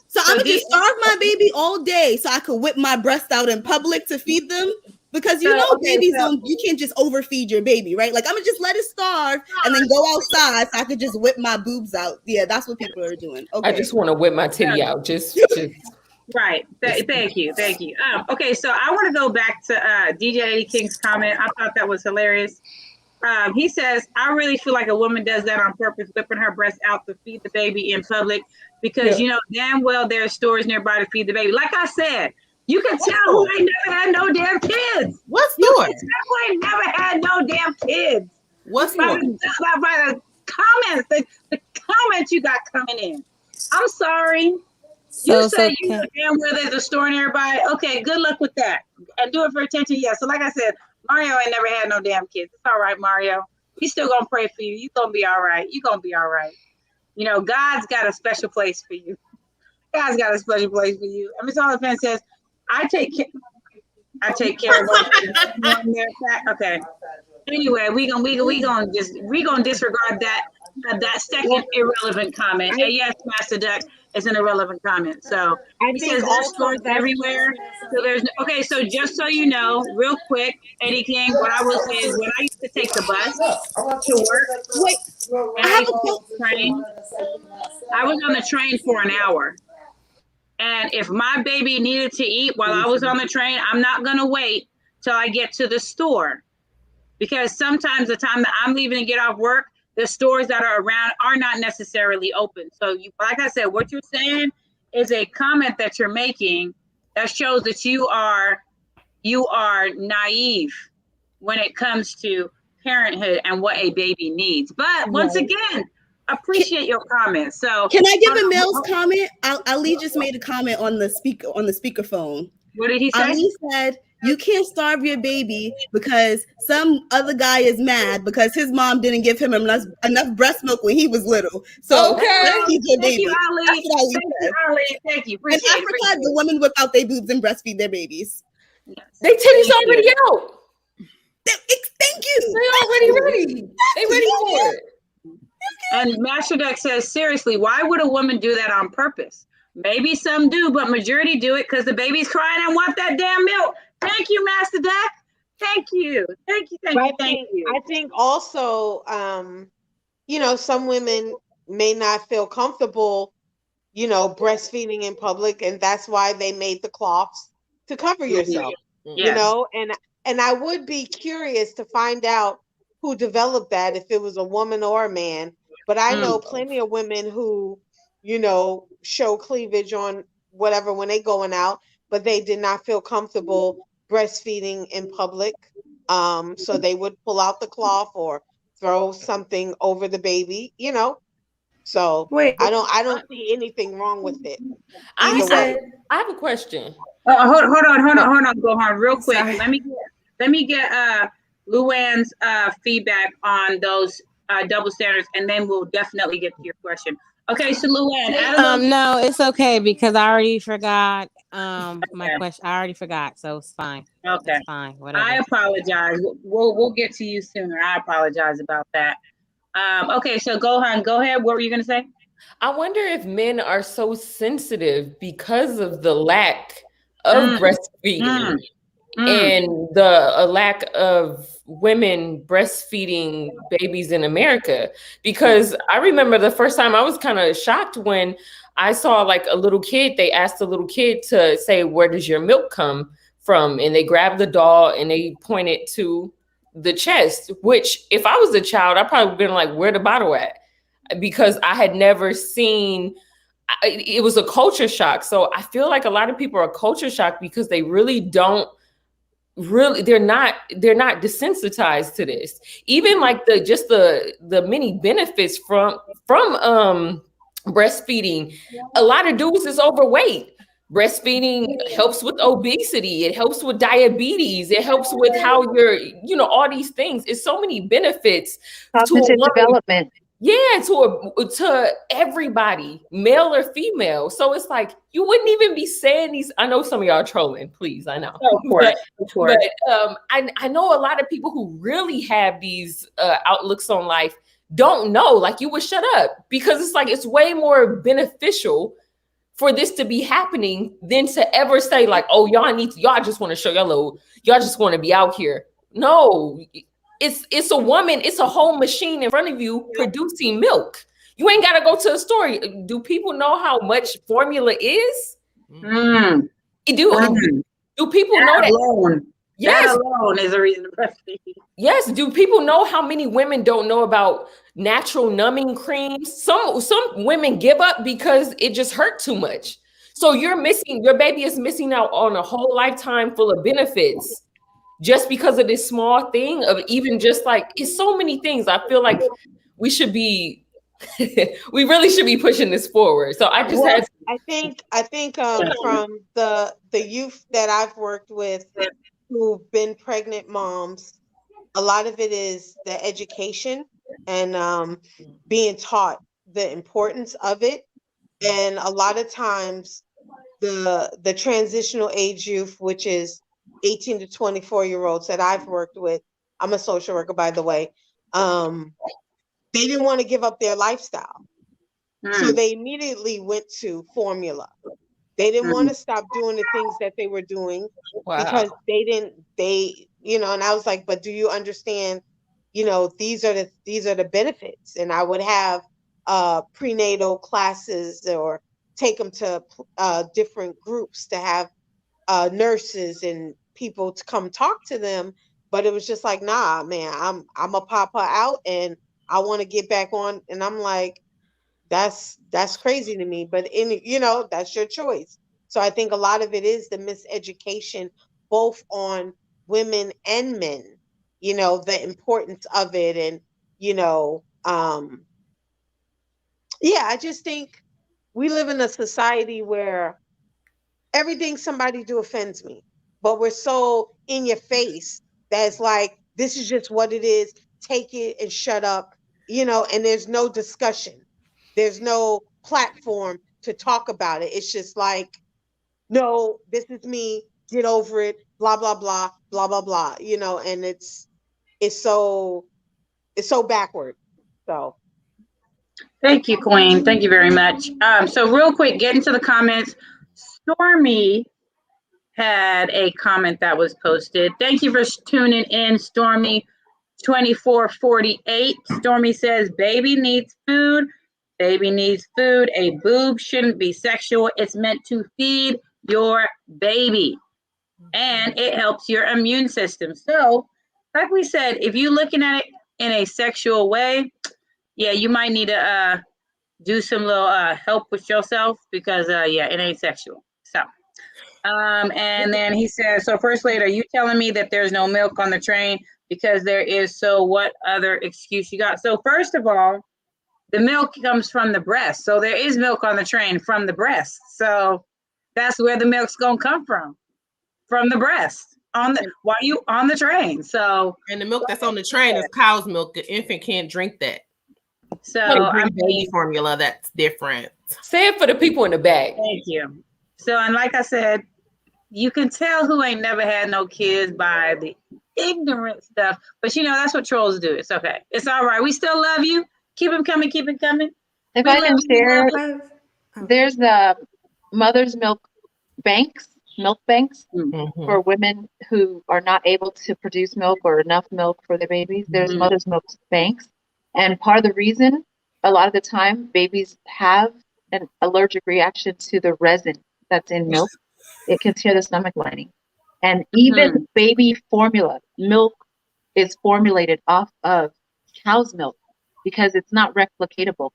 So I'm gonna just starve my baby all day so I could whip my breast out in public to feed them, because babies don't. You can't just overfeed your baby, right? Like, I'm gonna just let it starve and then go outside so I could just whip my boobs out. Yeah, that's what people are doing. Okay. I just want to whip my titty out. Just. Right. Thank you. Okay, so I want to go back to DJ Eddie King's comment. I thought that was hilarious. He says, I really feel like a woman does that on purpose, whipping her breast out to feed the baby in public, because you know damn well there are stores nearby to feed the baby. Like I said, you can tell who ain't never had no damn kids. What store? You can tell who ain't never had no damn kids. What store? By the comments, the comments you got coming in. I'm sorry. You say you know damn well there's a store nearby. Okay, good luck with that. And do it for attention. Yeah. So like I said, Mario ain't never had no damn kids. It's all right, Mario. We still gonna pray for you. You gonna be all right. You gonna be all right. You know, God's got a special place for you. God's got a special place for you. And Miss Oliphant says, I take care of those. Okay. Anyway, we gonna disregard that second irrelevant comment. And yes, Master Duck, is an irrelevant comment. So he says there's stores everywhere. So so just so you know, real quick, Eddie King, what I will say is when I used to take the bus to work, I was on the train for an hour. And if my baby needed to eat while I was on the train, I'm not gonna wait till I get to the store. Because sometimes the time that I'm leaving to get off work, the stores that are around are not necessarily open. So like I said, what you're saying is a comment that you're making that shows that you are naive when it comes to parenthood and what a baby needs. But once again, appreciate your comment. So can I give a male's comment? Ali just made a comment on the speakerphone. What did he say? Ali said, you can't starve your baby because some other guy is mad because his mom didn't give him enough breast milk when he was little. So thank you, Ali. Thank you. In Africa, the women whip out their boobs and breastfeed their babies. Yes. They titties already out. Thank you. They already ready. They ready for it. And Master Duck says, seriously, why would a woman do that on purpose? Maybe some do, but majority do it because the baby's crying and want that damn milk. Thank you, Master Duck. Thank you. Thank you. I think also, some women may not feel comfortable, breastfeeding in public, and that's why they made the cloths to cover yourself. And I would be curious to find out who developed that, if it was a woman or a man. But I know plenty of women who, show cleavage on whatever when they going out, but they did not feel comfortable breastfeeding in public. So they would pull out the cloth or throw something over the baby, So wait, I don't see anything wrong with it. I have a question. Hold on, Gohan, real quick. Sorry. Let me get Luann's feedback on those double standards, and then we'll definitely get to your question. Okay, so Luann, no, it's okay because I already forgot my question. I already forgot, so it's fine. Okay, it's fine. Whatever. I apologize. We'll get to you sooner. I apologize about that. Okay, so Gohan, go ahead. What were you gonna say? I wonder if men are so sensitive because of the lack of breastfeeding and the lack of women breastfeeding babies in America. Because I remember the first time I was kind of shocked when I saw like a little kid, they asked a little kid to say, where does your milk come from? And they grabbed the doll and they pointed to the chest, which if I was a child, I probably would have been like, where the bottle at? Because I had never seen it was a culture shock. So I feel like a lot of people are culture shocked because they really don't they're not desensitized to this. Even like the many benefits from breastfeeding. A lot of dudes is overweight. Breastfeeding helps with obesity. It helps with diabetes. It helps with how you're, all these things. It's so many benefits Cognitive development. Yeah, to everybody, male or female. So it's like you wouldn't even be saying these. I know some of y'all are trolling, please. I know. Of course, of course. But I know a lot of people who really have these outlooks on life don't know. Like, you would shut up, because it's like it's way more beneficial for this to be happening than to ever say like, oh, y'all just want to show y'all just want to be out here. No. It's a woman, it's a whole machine in front of you producing milk. You ain't got to go to a store. Do people know how much formula is? Mm. Do people know that? Alone. Yes. That alone is a reason to breastfeed. Yes. Do people know how many women don't know about natural numbing creams? Some women give up because it just hurt too much. So your baby is missing out on a whole lifetime full of benefits just because of this small thing of even just like, it's so many things. I feel like we really should be pushing this forward. So I just I think from the youth that I've worked with who've been pregnant moms, a lot of it is the education and being taught the importance of it. And a lot of times the transitional age youth, which is 18 to 24-year-olds that I've worked with, I'm a social worker, by the way, they didn't want to give up their lifestyle. So they immediately went to formula. They didn't want to stop doing the things that they were doing because and I was like, but do you understand, these are the benefits. And I would have prenatal classes or take them to different groups to have nurses and people to come talk to them. But it was just like, nah, man, I'm a pop her out and I want to get back on. And I'm like, that's crazy to me. But that's your choice. So I think a lot of it is the miseducation, both on women and men, the importance of it. And, I just think we live in a society where everything somebody do offends me, but we're so in your face that it's like, this is just what it is. Take it and shut up, and there's no discussion. There's no platform to talk about it. It's just like, no, this is me, get over it, blah, blah, blah, blah, blah, blah, and it's so backward. So. Thank you, Queen. Thank you very much. So real quick, get into the comments. Stormy had a comment that was posted. Thank you for tuning in, Stormy 2448. Stormy says, baby needs food. Baby needs food. A boob shouldn't be sexual. It's meant to feed your baby. And it helps your immune system. So, like we said, if you're looking at it in a sexual way, yeah, you might need to do some little help with yourself because, it ain't sexual. So, and then he says, so First Lady, are you telling me that there's no milk on the train? Because there is, so what other excuse you got? So first of all, the milk comes from the breast. So there is milk on the train from the breast. So that's where the milk's going to come from the breast while you on the train. So, and the milk that's on the train is cow's milk. The infant can't drink that. So baby formula, that's different. Say it for the people in the back. Thank you. So, and like I said, you can tell who ain't never had no kids by the ignorant stuff. But that's what trolls do. It's okay. It's all right. We still love you. Keep them coming. Keep it coming. If I can share, there's mother's milk banks for women who are not able to produce milk or enough milk for their babies. There's mother's milk banks. And part of the reason, a lot of the time, babies have an allergic reaction to the resin that's in milk. It can tear the stomach lining. And even baby formula, milk is formulated off of cow's milk because it's not replicatable.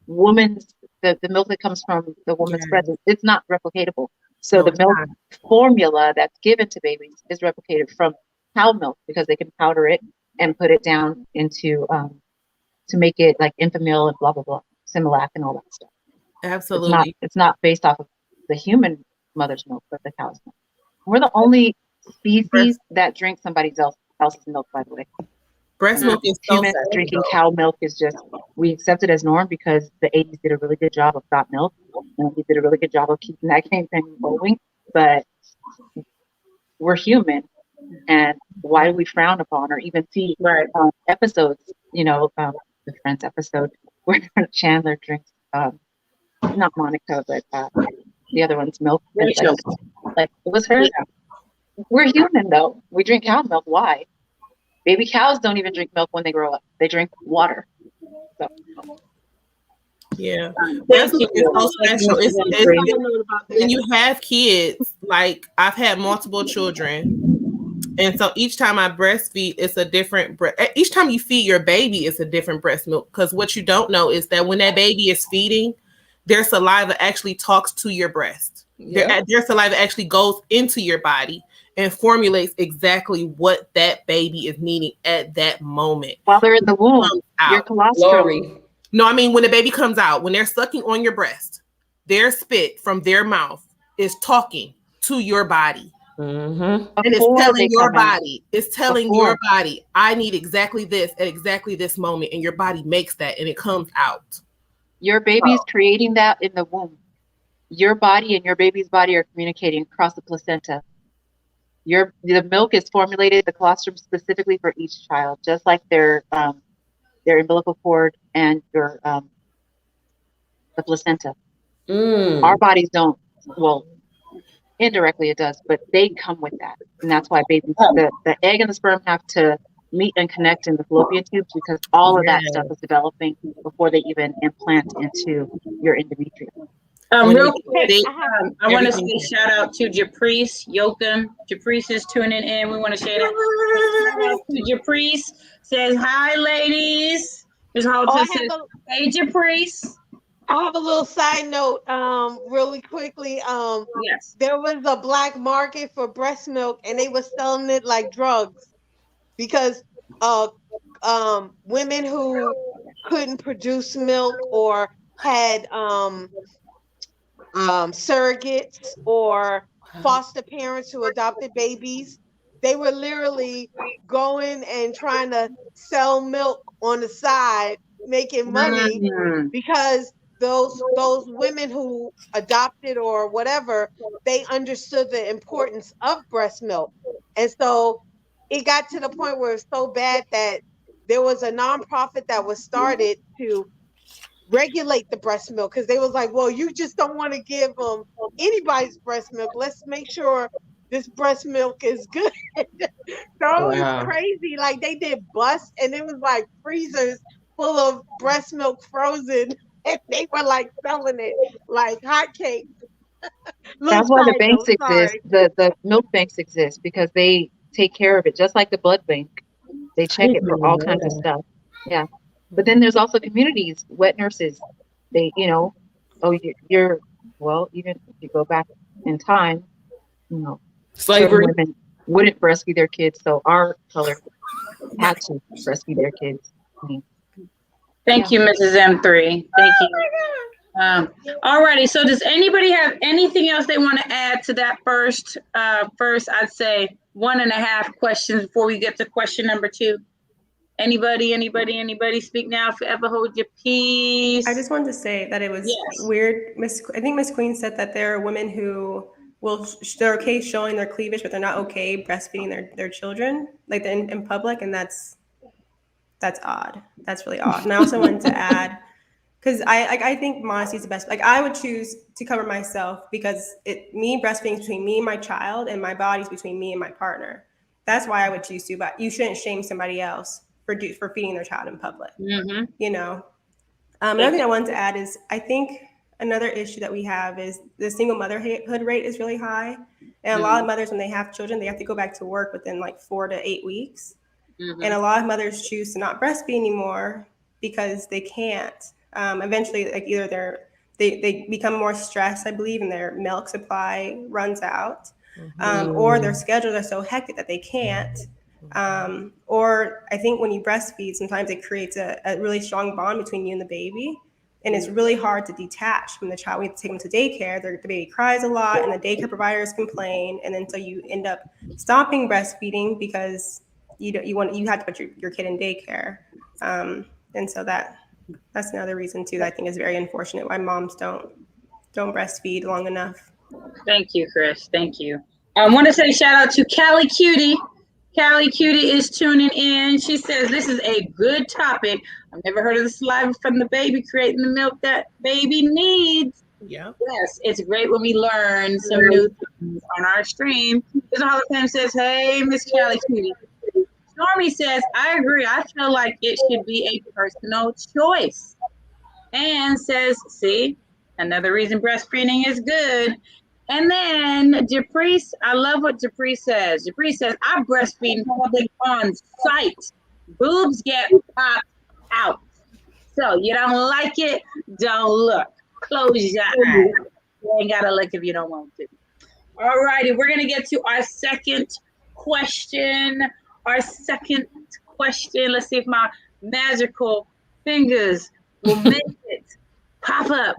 Women's the milk that comes from the woman's breast, it's not replicatable. So No, the it's milk not. formula that's given to babies is replicated from cow milk because they can powder it and put it down into to make it like Enfamil and blah blah blah, Similac and all that stuff. Absolutely. It's not based off of the human mother's milk, but the cow's milk. We're the only species that drink somebody else's milk, by the way. Breast milk is so Humans sad, drinking though. cow milk is just, we accept it as norm because the 80s did a really good job of got milk, and we did a really good job of keeping that campaign going. But we're human, and why do we frown upon or even see episodes? The Friends episode where Chandler drinks, not Monica, but the other one's milk. Like it was her. Yeah. We're human though. We drink cow milk. Why? Baby cows don't even drink milk when they grow up. They drink water. So. Yeah, breast milk is so special. When you have kids, like I've had multiple children, and so each time I breastfeed, it's a different. Each time you feed your baby, it's a different breast milk. Because what you don't know is that when that baby is feeding, their saliva actually talks to your breast. Their saliva actually goes into your body and formulates exactly what that baby is needing at that moment. While they're in the womb, your colostrum. No, I mean, when the baby comes out, when they're sucking on your breast, their spit from their mouth is talking to your body. Mm-hmm. And it's telling your body, your body, I need exactly this at exactly this moment. And your body makes that and it comes out. Your baby's creating that in the womb. Your body and your baby's body are communicating across the placenta. The milk is formulated, the colostrum specifically for each child, just like their umbilical cord and your the placenta. Our bodies don't. Well, indirectly it does, but they come with that, and that's why babies, the egg and the sperm have to meet and connect in the fallopian tubes because all of that stuff is developing before they even implant into your endometrium. Real quick, I want to say shout out to Japrice Yoakum. Japrice is tuning in. We want to shout out to Japrice. Says hi, ladies. Ms. Halton says, hey, Japrice. I have a little side note, really quickly. Yes. There was a black market for breast milk, and they were selling it like drugs because women who couldn't produce milk or had surrogates or foster parents who adopted babies, they were literally going and trying to sell milk on the side, making money because those women who adopted or whatever, they understood the importance of breast milk. And so it got to the point where it's so bad that there was a nonprofit that was started to regulate the breast milk because they was like, well, you just don't want to give them anybody's breast milk. Let's make sure this breast milk is good. So it was crazy. Like they did busts and it was like freezers full of breast milk frozen and they were like selling it like hotcakes. That's why the banks exist. The milk banks exist because they take care of it, just like the blood bank. They check it for all kinds of stuff. Yeah. But then there's also communities, wet nurses. They, even if you go back in time, slavery, women wouldn't breastfeed their kids, so our color had to breastfeed their kids. Thank you, Mrs. M3. Thank you. Alrighty. So, does anybody have anything else they want to add to that first? I'd say 1.5 questions before we get to question number 2. Anybody speak now, forever hold your peace. I just wanted to say that it was weird. I think Miss Queen said that there are women who they're okay showing their cleavage, but they're not okay breastfeeding their children, like in public, and that's odd. That's really odd. And I also wanted to add, because I think modesty is the best. Like I would choose to cover myself because me breastfeeding is between me and my child, and my body's between me and my partner. That's why I would choose to. But you shouldn't shame somebody else for feeding their child in public. Another thing I wanted to add is I think another issue that we have is the single motherhood rate is really high, and a lot of mothers, when they have children, they have to go back to work within like 4 to 8 weeks, and a lot of mothers choose to not breastfeed anymore because they can't. Eventually, like either they become more stressed, I believe, and their milk supply runs out, or their schedules are so hectic that they can't. Or I think when you breastfeed, sometimes it creates a really strong bond between you and the baby. And it's really hard to detach from the child. We have to take them to daycare. The baby cries a lot, and the daycare providers complain. And then so you end up stopping breastfeeding because you have to put your kid in daycare. And so that's another reason too that I think is very unfortunate why moms don't breastfeed long enough. Thank you, Kris. Thank you. I want to say shout out to Callie Cutie. Callie Cutie is tuning in. She says this is a good topic. I've never heard of the saliva from the baby creating the milk that baby needs. Yeah. Yes, it's great when we learn some new things on our stream. This Hall of Fame says, hey, Miss Callie Cutie. Stormy says, I agree. I feel like it should be a personal choice. And says, see, another reason breastfeeding is good. And then Japrice, I love what Japrice says. Japrice says, I breastfeed in public on site. Boobs get popped out. So you don't like it, don't look. Close your eyes. You ain't got to look if you don't want to. All righty, we're going to get to our second question. Let's see if my magical fingers will make it pop up.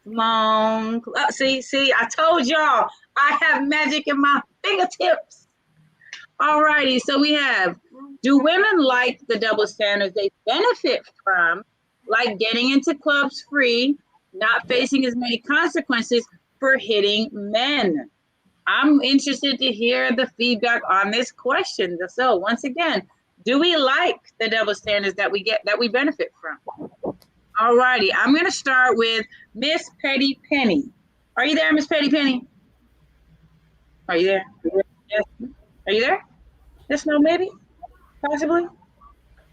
Come on. Oh, see, I told y'all I have magic in my fingertips. All righty, so we have, do women like the double standards they benefit from, like getting into clubs free, not facing as many consequences for hitting men? I'm interested to hear the feedback on this question. So once again, do we like the double standards that we benefit from? All righty, I'm going to start with Miss Petty Penny. Are you there, Miss Petty Penny? Are you there? Yes. Are you there? Yes, no, maybe? Possibly?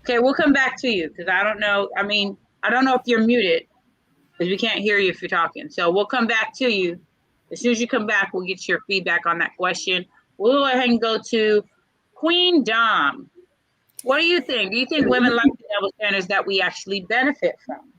Okay, we'll come back to you because I don't know. I mean, I don't know if you're muted because we can't hear you if you're talking. So we'll come back to you. As soon as you come back, we'll get your feedback on that question. We'll go ahead and go to Queen Dom. What do you think? Do you think women like the double standards that we actually benefit from?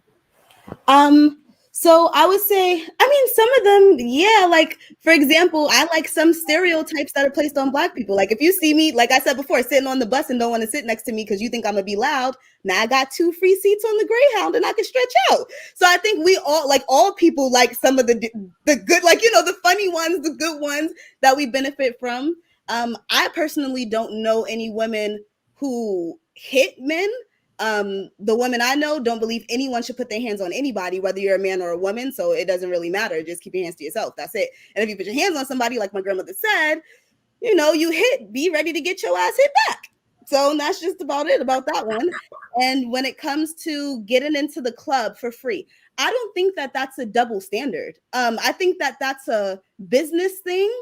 So I would say, I mean, some of them, yeah, like, for example, I like some stereotypes that are placed on Black people. Like, if you see me, like I said before, sitting on the bus and don't want to sit next to me because you think I'm gonna be loud, now I got 2 free seats on the Greyhound and I can stretch out. So I think we all people like some of the good, like, you know, the funny ones, the good ones that we benefit from. I personally don't know any women who hit men. The women I know don't believe anyone should put their hands on anybody, whether you're a man or a woman. So it doesn't really matter. Just keep your hands to yourself. That's it. And if you put your hands on somebody, like my grandmother said, you know, you hit, be ready to get your ass hit back. So that's just about it about that one. And when it comes to getting into the club for free, I don't think that that's a double standard. I think that that's a business thing.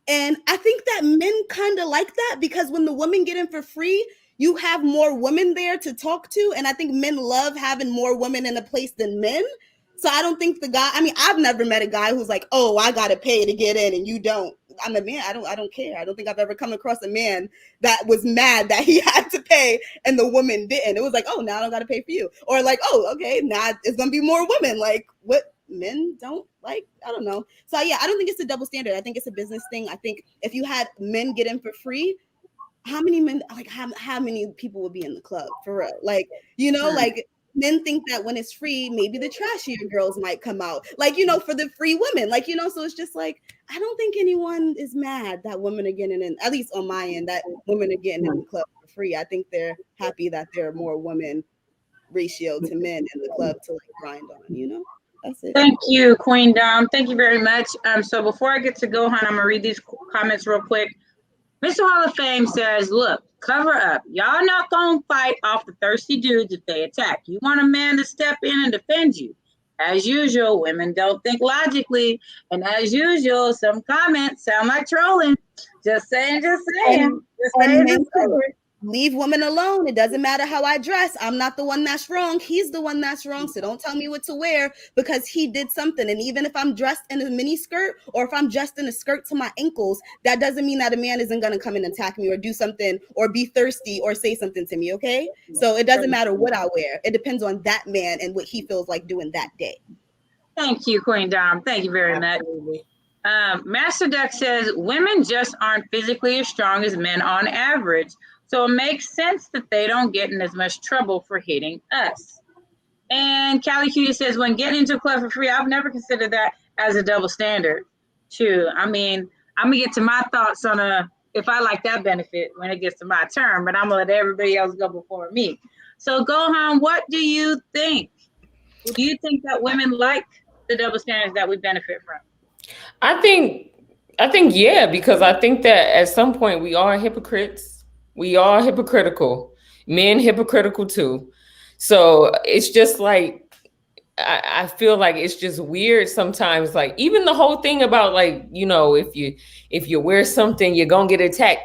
And I think that men kind of like that because when the women get in for free, you have more women there to talk to. And I think men love having more women in a place than men. So I don't think I've never met a guy who's like, oh, I got to pay to get in and you don't. I'm a man. I don't care. I don't think I've ever come across a man that was mad that he had to pay and the woman didn't. It was like, oh, now I don't got to pay for you. Or like, oh, okay, now it's going to be more women. Like, what men don't like? I don't know. So yeah, I don't think it's a double standard. I think it's a business thing. I think if you had men get in for free, how many men, like how many people would be in the club for real? Like, you know, like men think that when it's free, maybe the trashier girls might come out, like, you know, for the free women, like, you know, so it's just like, I don't think anyone is mad that women are getting in, at least on my end, that women are getting in the club for free. I think they're happy that there are more women ratio to men in the club to like grind on, you know? That's it. Thank you, Queen Dom. Thank you very much. So before I get to Gohan, I'm gonna read these comments real quick. Mr. Hall of Fame says, look, cover up. Y'all not going to fight off the thirsty dudes if they attack. You want a man to step in and defend you. As usual, women don't think logically. And as usual, some comments sound like trolling. Just saying. Leave women alone. It doesn't matter how I dress. I'm not the one that's wrong. He's the one that's wrong. So don't tell me what to wear because he did something. And even if I'm dressed in a mini skirt or if I'm dressed in a skirt to my ankles, that doesn't mean that a man isn't going to come and attack me or do something or be thirsty or say something to me. Okay. So it doesn't matter what I wear. It depends on that man and what he feels like doing that day. Thank you, Queen Dom. Thank you very much. Master Duck says women just aren't physically as strong as men on average, so it makes sense that they don't get in as much trouble for hitting us. And Callie Cutie says, when getting into a club for free, I've never considered that as a double standard. True. I mean, I'm gonna get to my thoughts on if I like that benefit when it gets to my turn, but I'm gonna let everybody else go before me. So Gohan, what do you think? Do you think that women like the double standards that we benefit from? I think yeah, because I think that at some point we are hypocrites. We are hypocritical. Men hypocritical too. So it's just like I feel like it's just weird sometimes. Like even the whole thing about like, you know, if you wear something, you're gonna get attacked.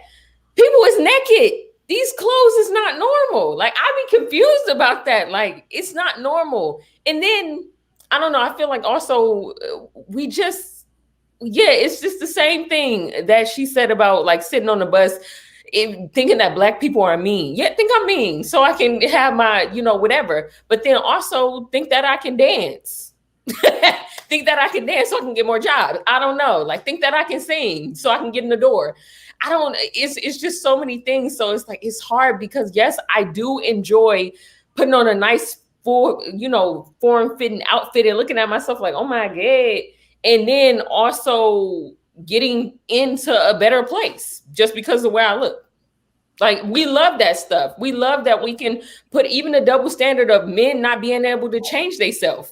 People is naked. These clothes is not normal. Like I be confused about that. Like it's not normal. And then I don't know. I feel like also we just it's just the same thing that she said about like sitting on the bus, thinking that black people are mean. Yeah, think I'm mean, so I can have my, you know, whatever. But then also think that I can dance. Think that I can dance so I can get more jobs. I don't know. Like think that I can sing so I can get in the door. I don't. It's just so many things. So it's like it's hard because yes, I do enjoy putting on a nice full, you know, form fitting outfit and looking at myself like, oh my god. And then also getting into a better place just because of where I look. Like we love that stuff. We love that we can put even a double standard of men not being able to change themselves.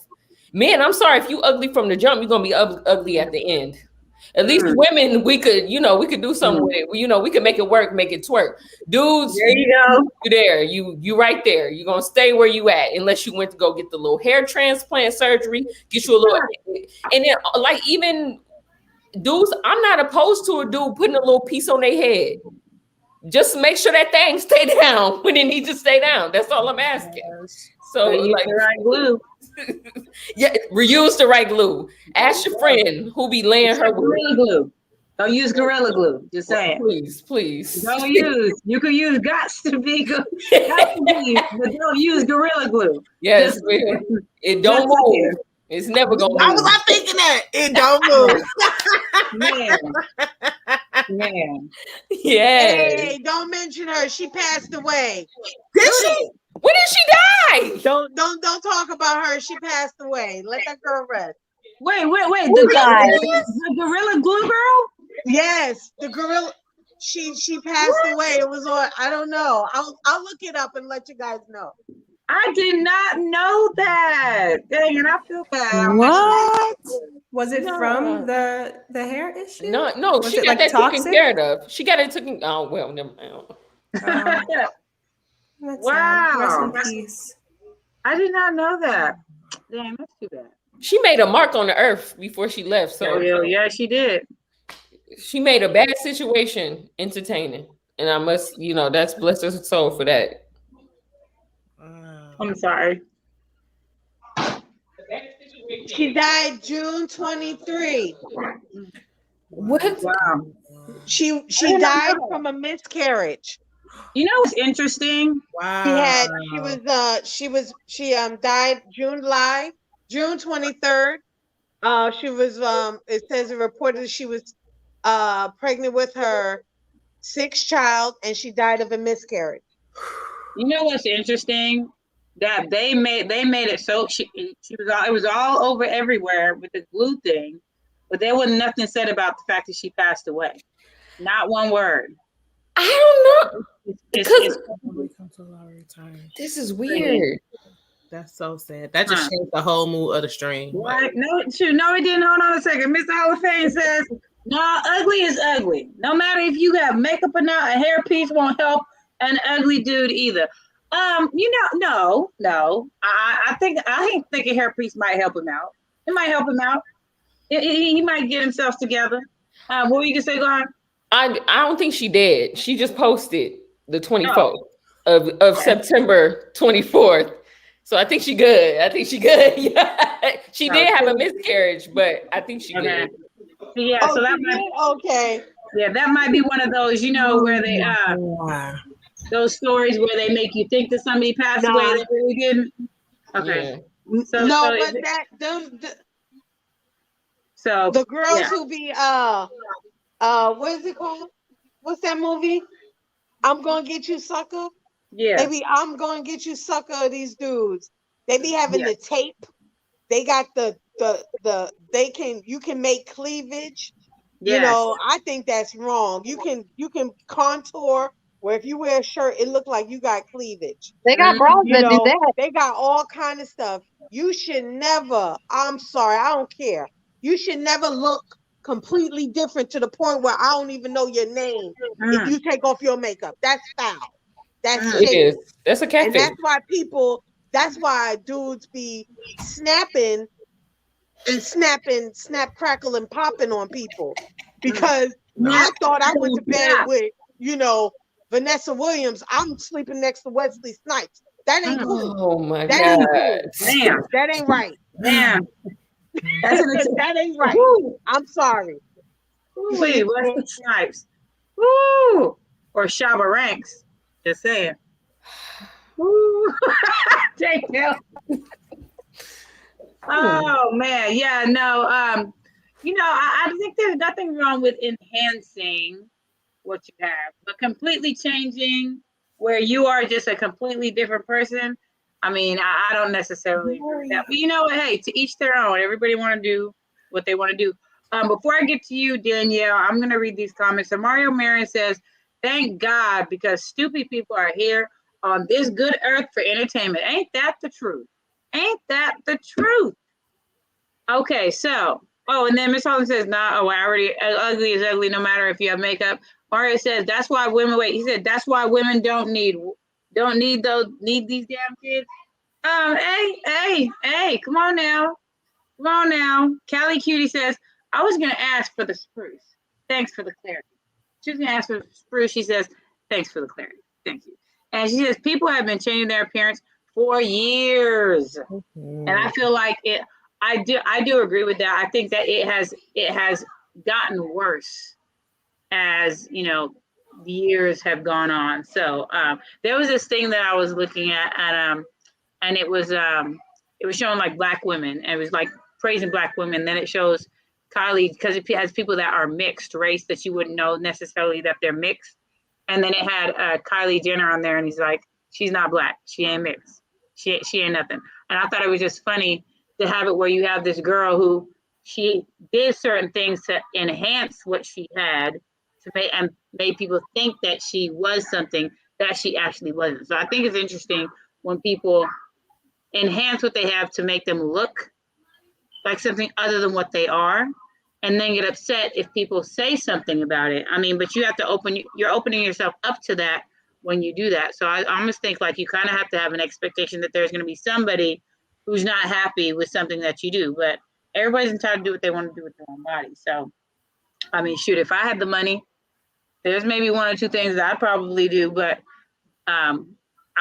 Men, I'm sorry, if you ugly from the jump, you're gonna be ugly at the end. At least women, we could, you know, we could do something with it. You know, we could make it work, make it twerk. Dudes, there you go. You there, you right there. You're gonna stay where you at unless you went to go get the little hair transplant surgery, get you a little, and then like even dudes, I'm not opposed to a dude putting a little piece on their head. Just make sure that thing stay down when it needs to stay down. That's all I'm asking. So like the right glue. Yeah, reuse the right glue. Ask your friend who be laying her Gorilla glue. Don't use Gorilla Glue. Just saying. Please. Don't use. You can use Gots to be, but don't use Gorilla Glue. Yes, it don't move. It's never gonna move. Why was I thinking that? It don't move. Man. Yeah. Hey, don't mention her. She passed away. Did she? When did she die? Don't talk about her. She passed away. Let that girl rest. Wait. The Gorilla Glue girl? Yes, the gorilla. She passed away. It was on. I don't know. I'll look it up and let you guys know. I did not know that. Dang it, I feel bad. What? Was it from the hair issue? No, was she it got like that toxic? taken care of. She got it taken. Oh well, never mind. That's Wow. sad. Rest in peace. I did not know that. Damn, that's too bad. She made a mark on the earth before she left. So yeah, she did. She made a bad situation entertaining, and I must, you know, that's bless her soul for that. I'm sorry. She died June 23. What? Wow. She died from a miscarriage. You know what's interesting? Wow. She died June 23rd. She was it says it reported she was pregnant with her sixth child, and she died of a miscarriage. You know what's interesting? That they made it so it was all over everywhere with the glue thing, but there was nothing said about the fact that she passed away. Not one word. I don't know. It's This is weird. That's so sad. That just changed the whole mood of the stream. What? No, it didn't. Hold on a second. Mr. Hall of Fame says, no, ugly is ugly. No matter if you have makeup or not, a hairpiece won't help an ugly dude either. No. I think a hairpiece might help him out. It might help him out. He might get himself together. What were you gonna say, Gohan? I don't think she did. She just posted the 24th of September 24th. So I think she good. Yeah. She did have a miscarriage, but I think she good. Yeah, so that might okay. Yeah, that might be one of those, where they those stories where they make you think that somebody passed away that really didn't. Okay. Yeah. But So the girls who be what is it called? What's that movie? I'm gonna get you, sucker. yeah, They be I'm gonna get you, sucker. These dudes, they be having yeah, the tape. They got the you can make cleavage. You yes. know, I think that's wrong. You can contour where if you wear a shirt, it look like you got cleavage. They got Mm, bras You that do know, that. they got all kind of stuff. You should never, I'm sorry, I don't care. You should never look completely different to the point where I don't even know your name if mm, you take off your makeup. That's foul. That's mm. It is. shady. That's a And catfish. that's why dudes be snapping and snap, crackle, and popping on people. Because Snap, I thought I went to bed snap. with, Vanessa Williams. I'm sleeping next to Wesley Snipes. That ain't Mm, cool. Oh my That God. ain't cool. damn, That ain't right. damn. That's an That ain't right. woo, I'm sorry. woo, Wesley Snipes. Woo, or Shabba Ranks. Just saying. Woo. Danielle. Oh man, yeah, no. I think there's nothing wrong with enhancing what you have, but completely changing where you are just a completely different person. I mean, I don't necessarily agree with that. But you know what? Hey, to each their own. Everybody want to do what they want to do. Before I get to you, Danielle, I'm gonna read these comments. So MarioMarion says, "Thank God, because stupid people are here on this good earth for entertainment. Ain't that the truth? Ain't that the truth?" Okay, so and then Miss Holland says, "Nah, I already ugly is ugly, no matter if you have makeup." Mario says, "That's why women wait." He said, "That's why women don't need these damn kids." Hey, come on now, come on now. Callie Cutie says, "I was gonna ask for the spruce. Thanks for the clarity." She was gonna ask for the spruce. She says, "Thanks for the clarity. Thank you." And she says, "People have been changing their appearance for years," and I feel like it. I do agree with that. I think that it has gotten worse as the years have gone on. So there was this thing that I was looking at, and it was showing like black women, and it was like praising black women. Then it shows Kylie, because it has people that are mixed race that you wouldn't know necessarily that they're mixed. And then it had Kylie Jenner on there, and he's like, "She's not black. She ain't mixed. She ain't nothing." And I thought it was just funny to have it where you have this girl who she did certain things to enhance what she had to make and made people think that she was something that she actually wasn't. So I think it's interesting when people enhance what they have to make them look like something other than what they are, and then get upset if people say something about it. I mean, but you have to you're opening yourself up to that when you do that. So I almost think like you kind of have to have an expectation that there's going to be somebody who's not happy with something that you do, but everybody's entitled to do what they want to do with their own body. So, I mean, shoot, if I had the money, there's maybe one or two things that I'd probably do, but I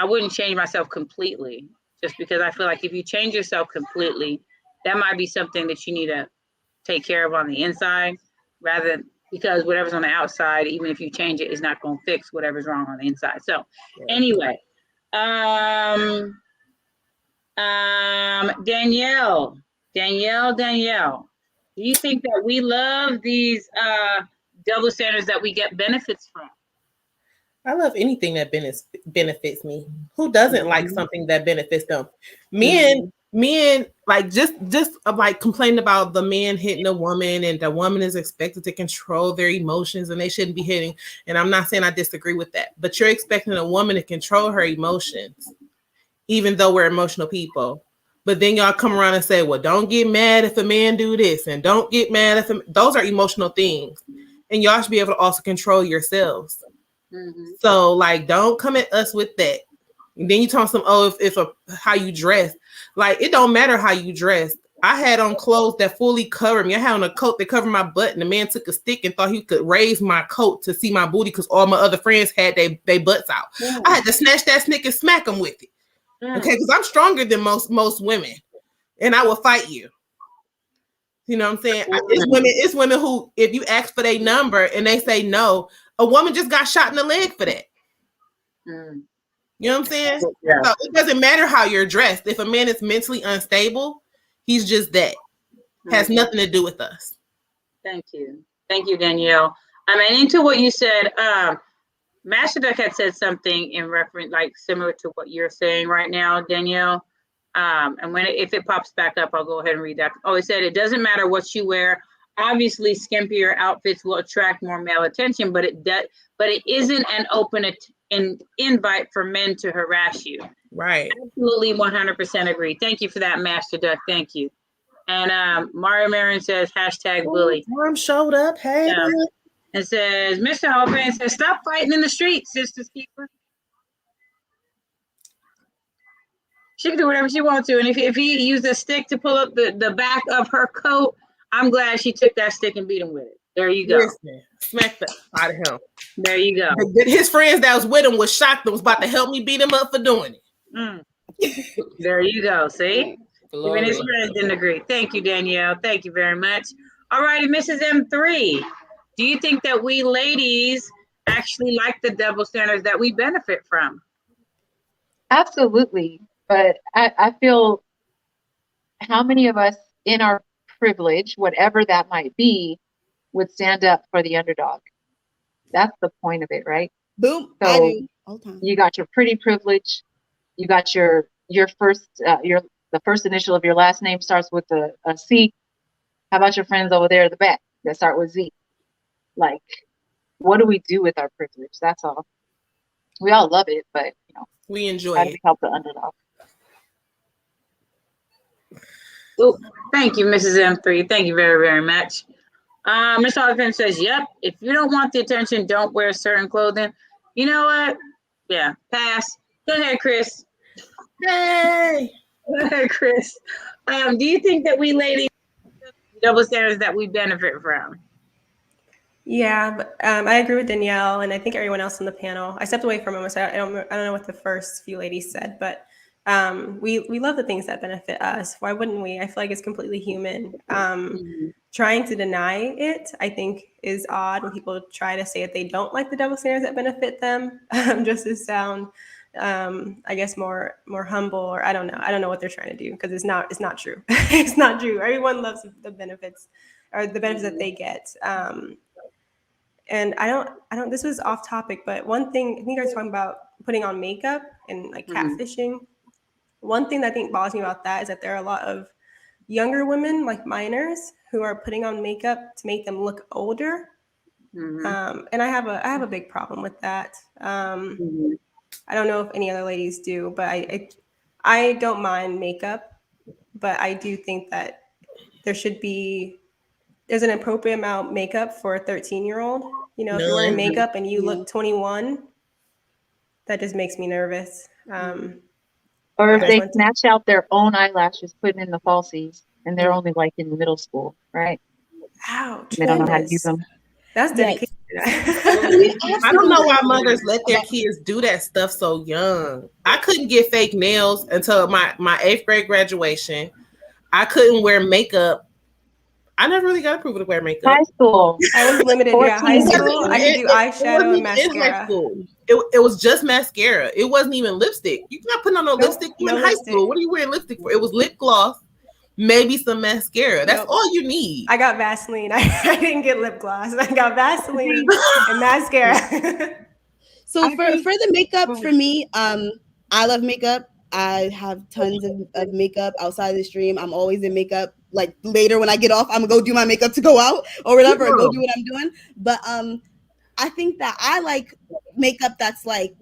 wouldn't change myself completely, just because I feel like if you change yourself completely, that might be something that you need to take care of on the inside, rather than because whatever's on the outside, even if you change it, is not going to fix whatever's wrong on the inside. So anyway, Danielle, do you think that we love these double standards that we get benefits from? I love anything that benefits me. Who doesn't like something that benefits them? Men, like just like complaining about the man hitting a woman, and the woman is expected to control their emotions, and they shouldn't be hitting. And I'm not saying I disagree with that, but you're expecting a woman to control her emotions, even though we're emotional people. But then y'all come around and say, "Well, don't get mad if a man do this, and don't get mad if those are emotional things, and y'all should be able to also control yourselves." So like, don't come at us with that. And then you talk some, if how you dress, like it don't matter how you dress. I had on clothes that fully covered me. I had on a coat that covered my butt, and the man took a stick and thought he could raise my coat to see my booty because all my other friends had they butts out. I had to snatch that stick and smack him with it. Okay, because I'm stronger than most women, and I will fight you. You know what I'm saying? It's women who, if you ask for their number and they say no, a woman just got shot in the leg for that. You know what I'm saying? Yeah. So it doesn't matter how you're dressed. If a man is mentally unstable, he's just that. Has nothing to do with us. Thank you, Danielle. I mean, into what you said, Master Duck had said something in reference, like similar to what you're saying right now, Danielle. And if it pops back up, I'll go ahead and read that. Oh, it said it doesn't matter what you wear. Obviously, skimpier outfits will attract more male attention, but it isn't an open invite for men to harass you. Right. Absolutely, 100% agree. Thank you for that, Master Duck. Thank you. And MarioMarion says #bully. Mom showed up. Hey. It says, Mr. Hallfan says, stop fighting in the streets, Sister's Keeper. She can do whatever she wants to. And if he used a stick to pull up the back of her coat, I'm glad she took that stick and beat him with it. There you go. Listen, smack the out of him. There you go. His friends that was with him was shocked and was about to help me beat him up for doing it. There you go. See? Even his friends didn't agree. Thank you, Danielle. Thank you very much. All righty, Mrs. M3. Do you think that we ladies actually like the double standards that we benefit from? Absolutely. But I feel, how many of us in our privilege, whatever that might be, would stand up for the underdog? That's the point of it, right? Boom. So I do. All the time. You got your pretty privilege. You got your first, the first initial of your last name starts with a C. How about your friends over there at the back that start with Z? Like, what do we do with our privilege? That's all. We all love it, but we enjoy it. Help the underdog. Oh, thank you, Mrs. M3. Thank you very, very much. Mr. Oliphant says, yep, if you don't want the attention, don't wear certain clothing. You know what? Yeah, pass. Go ahead, Kris. Hey. Go ahead, Kris. Do you think that we ladies double standards that we benefit from? Yeah, but, I agree with Danielle, and I think everyone else on the panel. I stepped away for a moment, so I don't know what the first few ladies said, but we love the things that benefit us. Why wouldn't we? I feel like it's completely human. Trying to deny it, I think, is odd when people try to say that they don't like the double standards that benefit them, just to sound, I guess, more humble, or I don't know. I don't know what they're trying to do, because it's not true. It's not true. Everyone loves the benefits, or the benefits that they get. And I don't, this was off topic, but one thing, I think you guys were talking about putting on makeup and like catfishing. One thing that I think bothers me about that is that there are a lot of younger women, like minors, who are putting on makeup to make them look older. And I have a big problem with that. I don't know if any other ladies do, but I don't mind makeup, but I do think that there's an appropriate amount of makeup for a 13-year-old. If you're wearing makeup and you look 21, that just makes me nervous. Or if they snatch out their own eyelashes, putting in the falsies, and they're only like in middle school, right? Ouch. They don't know how to use them. That's dedication. I don't know why mothers let their kids do that stuff so young. I couldn't get fake nails until my 8th grade graduation. I couldn't wear makeup. I never really got approval to wear makeup. High school. I was limited. Yeah, high school. I could do eyeshadow and mascara. It was just mascara. It wasn't even lipstick. You're not putting on no lipstick. You're in high school. What are you wearing lipstick for? It was lip gloss, maybe some mascara. That's all you need. I got Vaseline. I didn't get lip gloss. I got Vaseline and mascara. So for the makeup, for me, I love makeup. I have tons of makeup outside of the stream. I'm always in makeup. Like later when I get off, I'm gonna go do my makeup to go out or whatever, and go do what I'm doing. But I think that I like makeup that's like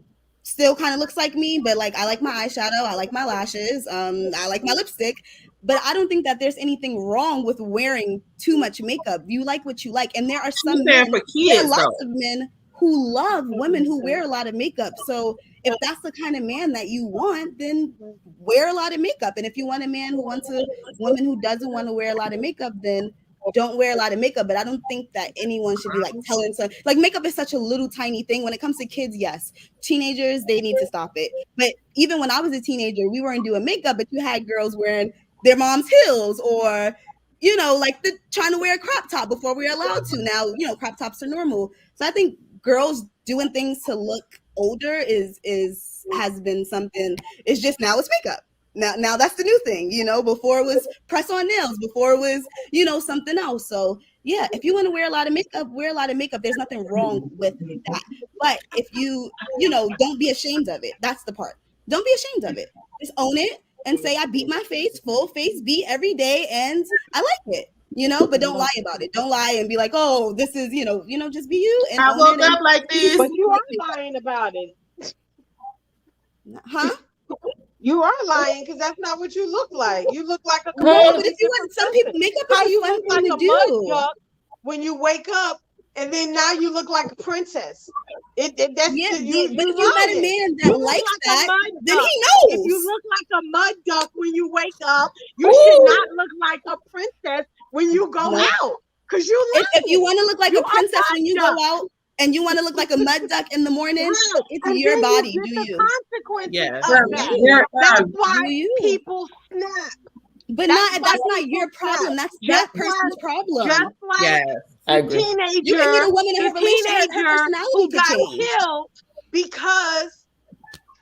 still kind of looks like me, but like I like my eyeshadow, I like my lashes, I like my lipstick. But I don't think that there's anything wrong with wearing too much makeup. You like what you like, and there are some men, there are lots of men who love women who wear a lot of makeup. So if that's the kind of man that you want, then wear a lot of makeup. And if you want a man who wants a woman who doesn't want to wear a lot of makeup, then don't wear a lot of makeup. But I don't think that anyone should be like telling some, like makeup is such a little tiny thing. When it comes to kids, yes. Teenagers, they need to stop it. But even when I was a teenager, we weren't doing makeup, but you had girls wearing their mom's heels, or like trying to wear a crop top before we were allowed to. Now, crop tops are normal. So I think girls doing things to look older has been something. It's just now it's makeup. Now that's the new thing, you know. Before it was press on nails, before it was, you know, something else. So yeah, if you want to wear a lot of makeup, wear a lot of makeup. There's nothing wrong with that. But if you know, don't be ashamed of it. That's the part. Don't be ashamed of it. Just own it and say, I beat my face, full face beat every day, and I like it. You know, but don't lie about it. Don't lie and be like, oh, this is, you know, just be you. And I woke up like this. But you are lying about it. Huh? You are lying because that's not what you look like. You look like a no, but if you want, some people makeup is how a you fun look thing like to a mud do. duck when you wake up, and then now you look like a princess. That's yeah, but if you met a lying. man that likes like that, then duck. he knows. If you look like a mud duck when you wake up, you should not look like a princess when you go out. Because you lying. If you want to look like You a princess when you duck. go out, and you want to look like a mud duck in the morning, Right. it's And your then body. You Do get you? the consequences Yeah. of that. That's why people snap. But that's not your problem. That's that person's problem. Just like I the agree. teenager, You can meet a woman in her relationship, her personality who could got change. killed because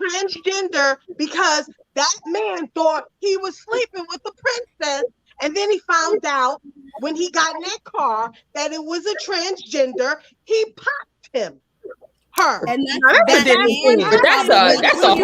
transgender, because that man thought he was sleeping with the princess, and then he found out when he got in that car that it was a transgender. He popped him. Her. And That's a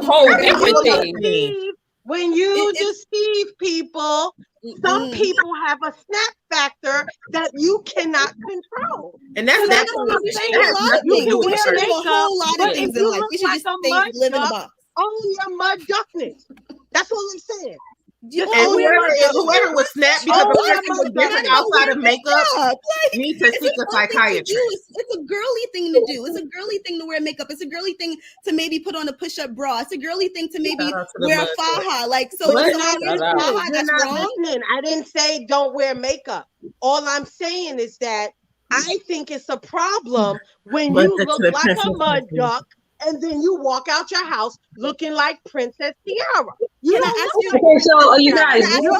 whole different thing. When you deceive people, some people have a snap factor that you cannot control. And that's what I'm saying. A lot of things. We should do a whole lot of things in life. We should just live in a box. Own your mud duckness. That's what I'm saying. And whoever was snap because the person was different outside of makeup needs to seek a psychiatrist. It's a girly thing to do. It's a girly thing to wear makeup. It's a girly thing to maybe put on a push-up bra. It's a girly thing to maybe wear a faja. Like, so if someone wears a faja, that's wrong. Listening. I didn't say don't wear makeup. All I'm saying is that I think it's a problem when you look like a mud duck and then you walk out your house looking like Princess Tiara. You can I ask you a question? So you guys, can I ask you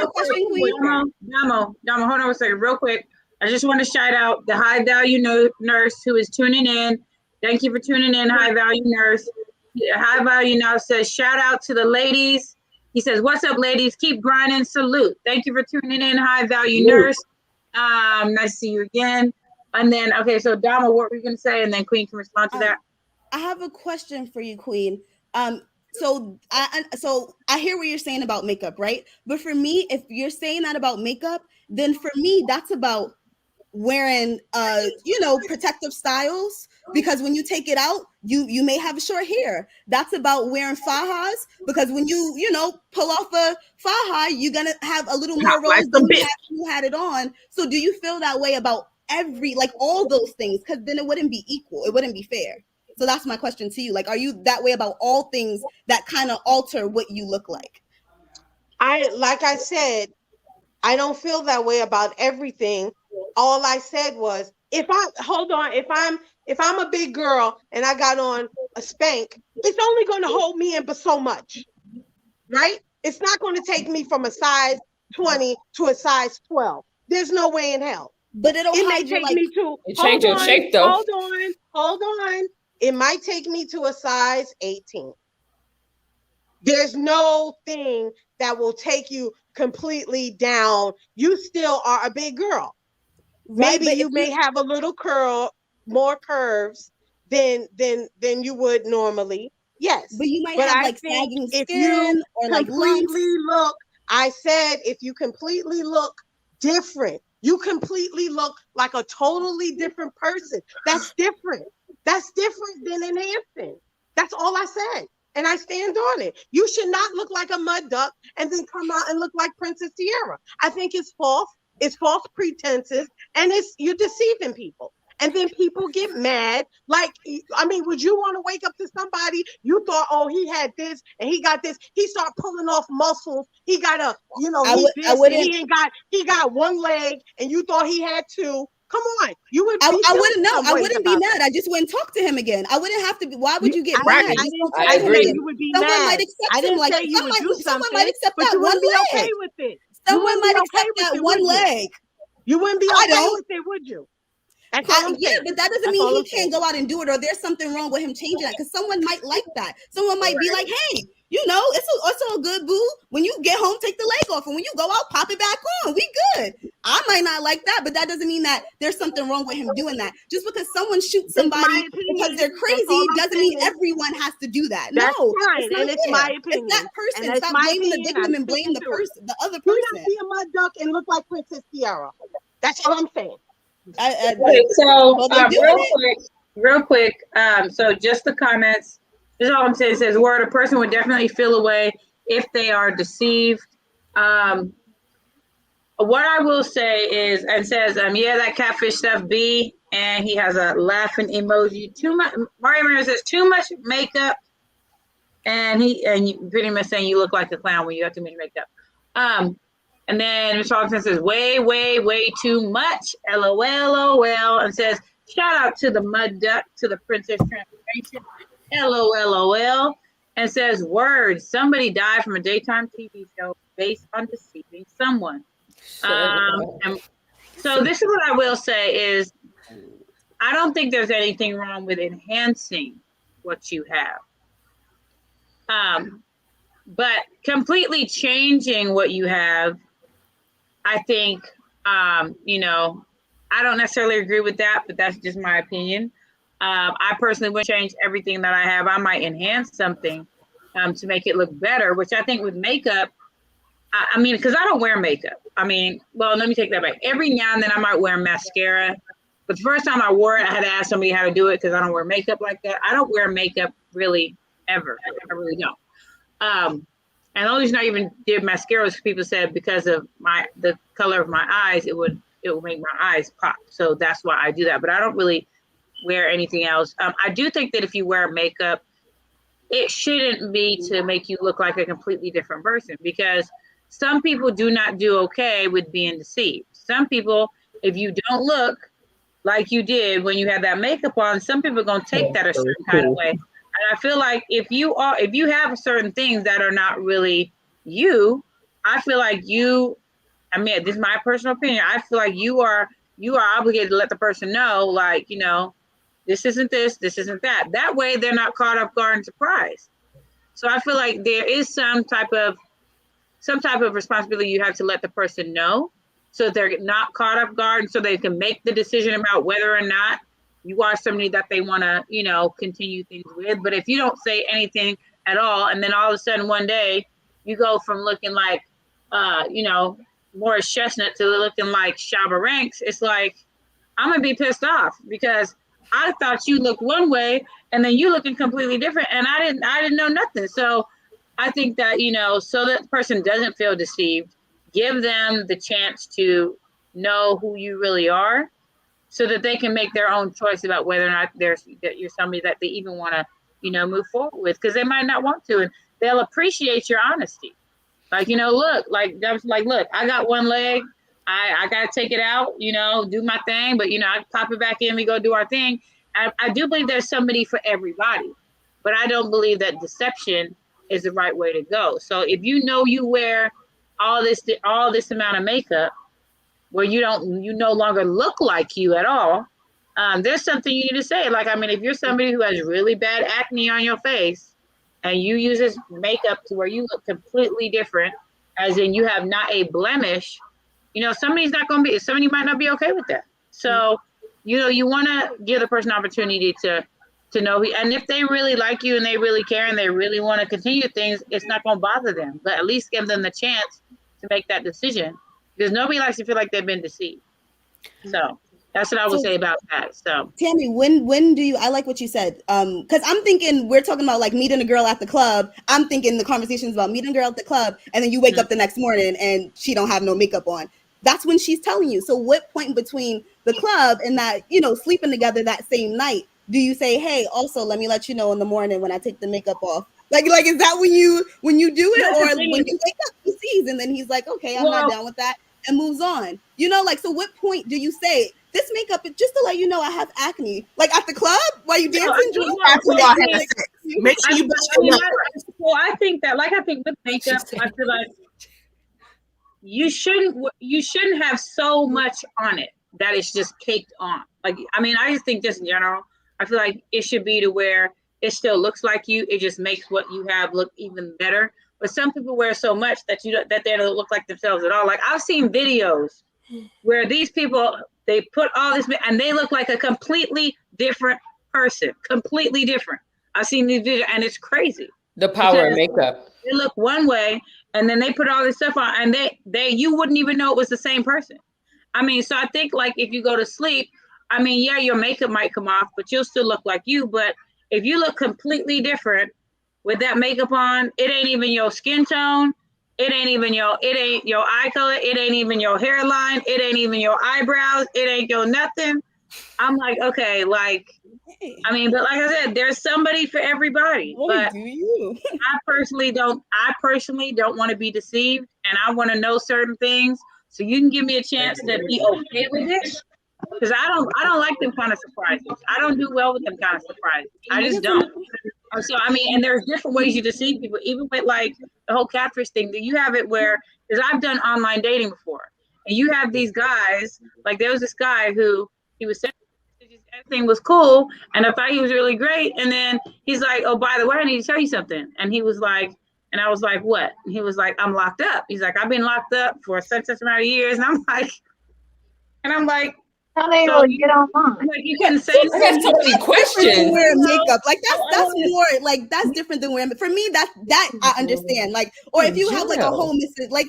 a question, Queen? Damo, hold on a second, real quick. I just want to shout out the High Value Nurse who is tuning in. Thank you for tuning in, High Value Nurse. High Value now says, shout out to the ladies. He says, what's up, ladies? Keep grinding. Salute. Thank you for tuning in, High Value Nurse. Nice to see you again. And then, okay, so Dama, what were you going to say? And then Queen can respond to that. I have a question for you, Queen. So I hear what you're saying about makeup, right? But for me, if you're saying that about makeup, then for me, that's about wearing, protective styles. Because when you take it out, you may have short hair. That's about wearing fajas. Because when you pull off a faja, you're going to have a little more rolls than you had it on. So do you feel that way about all those things? Because then it wouldn't be equal. It wouldn't be fair. So that's my question to you. Like, are you that way about all things that kind of alter what you look like? Like I said, I don't feel that way about everything. All I said was, if I'm a big girl and I got on a Spank, it's only going to hold me in but so much, right? It's not going to take me from a size 20 to a size 12. There's no way in hell. But it may take me to. It change your shape though. Hold on. It might take me to a size 18. There's no thing that will take you completely down. You still are a big girl. Right, maybe you may have a little more curves than you would normally. Yes. But you might have sagging skin or completely look. I said if you completely look different, you completely look like a totally different person. That's different. That's different than enhancing. That's all I said. And I stand on it. You should not look like a mud duck and then come out and look like Princess Tiara. I think it's false. It's false pretenses, and you're deceiving people. And then people get mad. Like, I mean, would you want to wake up to somebody you thought, oh, he had this and he got this? He start pulling off muscles. He got he got one leg, and you thought he had two. Come on, you would. I wouldn't know. I wouldn't be mad. I just wouldn't talk to him again. I wouldn't have to be. Why would you get mad? I didn't say you would be mad. Someone might accept him. Like someone might accept that one leg. Okay with it. Someone might accept that one leg. You wouldn't be okay with it, would you? That's all I'm Yeah, saying. but that doesn't That's mean all he I'm saying. can't go out and do it, or there's something wrong with him changing that. Because someone might like that. Someone might be like, hey, you know, it's all good, boo. When you get home, take the leg off, and when you go out, pop it back on. We good. I might not like that, but that doesn't mean that there's something wrong with him doing that. Just because someone shoots somebody because they're crazy doesn't mean everyone has to do that. That's No, fine, and it's my opinion. It's that person. And it's Stop my blaming the opinion. victim I'm and blame the sticking to it. person, the other Do person. not be a mud duck and look like Princess Tiara. That's all I'm saying. Okay, so real quick. So just the comments. This is all I'm saying. It says, word, a person would definitely feel away if they are deceived. What I will say is, and says, yeah, that catfish stuff B, and he has a laughing emoji. Too much. MarioMarion says too much makeup, and you pretty much saying you look like a clown when you have too much makeup. And then Mr. Robinson says way, way, way too much. LOL, and says shout out to the mud duck, to the Princess Transformation. LOL, and says word, somebody died from a daytime TV show based on deceiving someone. And so this is what I will say is, I don't think there's anything wrong with enhancing what you have. But completely changing what you have, I think, you know, I don't necessarily agree with that, but that's just my opinion. I personally wouldn't change everything that I have. I might enhance something to make it look better, which I think with makeup, I mean, because I don't wear makeup. I mean, well, let me take that back. Every now and then I might wear mascara. But the first time I wore it, I had to ask somebody how to do it because I don't wear makeup like that. I don't wear makeup really ever. I really don't. And the only reason I even did mascara is people said because of the color of my eyes, it would make my eyes pop. So that's why I do that. But I don't really wear anything else. I do think that if you wear makeup, it shouldn't be to make you look like a completely different person, because some people do not do okay with being deceived. Some people, if you don't look like you did when you had that makeup on, some people are going to take that a certain kind of way. And I feel like if you have certain things that are not really you, I feel like I mean, this is my personal opinion. I feel like you are obligated to let the person know, like, you know, this isn't this isn't that. That way they're not caught off guard and surprised. So I feel like there is some type of responsibility you have to let the person know, so they're not caught off guard, and so they can make the decision about whether or not you are somebody that they want to, you know, continue things with. But if you don't say anything at all, and then all of a sudden one day you go from looking like, you know, Morris Chestnut to looking like Shabba Ranks, it's like, I'm going to be pissed off because I thought you looked one way and then you looking completely different. And I didn't know nothing. So I think that, you know, so that the person doesn't feel deceived, give them the chance to know who you really are so that they can make their own choice about whether or not that you're somebody that they even want to, you know, move forward with, because they might not want to, and they'll appreciate your honesty. Like, you know, look, look, I got one leg. I got to take it out, you know, do my thing. But, you know, I pop it back in, we go do our thing. I do believe there's somebody for everybody, but I don't believe that deception is the right way to go. So if you know you wear all this amount of makeup where you no longer look like you at all, there's something you need to say. Like, I mean, if you're somebody who has really bad acne on your face and you use this makeup to where you look completely different, as in you have not a blemish, you know, somebody might not be okay with that. So, you know, you want to give the person an opportunity to know, and if they really like you and they really care and they really want to continue things, it's not going to bother them, but at least give them the chance to make that decision, because nobody likes to feel like they've been deceived. So that's what I would say about that. So Tammy, when do you, I like what you said, because I'm thinking we're talking about like meeting a girl at the club. I'm thinking the conversation's about meeting a girl at the club, and then you wake up the next morning and she don't have no makeup on. That's when she's telling you. So what point between the club and that, you know, sleeping together that same night, do you say, hey, also let me let you know in the morning when I take the makeup off? Like is that when you do it, or when you wake up he sees and then he's like, okay, I'm not down with that, and moves on? You know, like, so what point do you say this makeup, just to let you know I have acne, like at the club while you dancing? Make sure you well, I think with makeup, I feel like you shouldn't have so much on it that it's just caked on. Like, I mean, I just think just in general, I feel like it should be to where it still looks like you. It just makes what you have look even better. But some people wear so much that they don't look like themselves at all. Like I've seen videos where these people, they put all this and they look like a completely different person, completely different. I've seen these videos and it's crazy. The power of makeup. They look one way and then they put all this stuff on and you wouldn't even know it was the same person. I mean, so I think like if you go to sleep, I mean, yeah, your makeup might come off, but you'll still look like you. But if you look completely different with that makeup on, it ain't even your skin tone. It ain't your eye color. It ain't even your hairline. It ain't even your eyebrows. It ain't your nothing. I'm like, okay, like, I mean, but like I said, there's somebody for everybody. But do you? I personally don't want to be deceived, and I want to know certain things. So you can give me a chance to be okay with it. Because I don't like them kind of surprises. I don't do well with them kind of surprises. I just don't. So I mean, and there's different ways you deceive people, even with like the whole catfish thing. That you have it where, because I've done online dating before, and you have these guys. Like there was this guy who he was sending messages, everything was cool, and I thought he was really great. And then he's like, "Oh, by the way, I need to tell you something." And he was like, and I was like, "What?" And he was like, "I'm locked up." He's like, "I've been locked up for such amount of years," and I'm like. How they So will get online? Like you can say I got so many questions. Wearing makeup, like that's more like that's different than wearing. For me, that I understand. Like, or if you have like a whole message, like,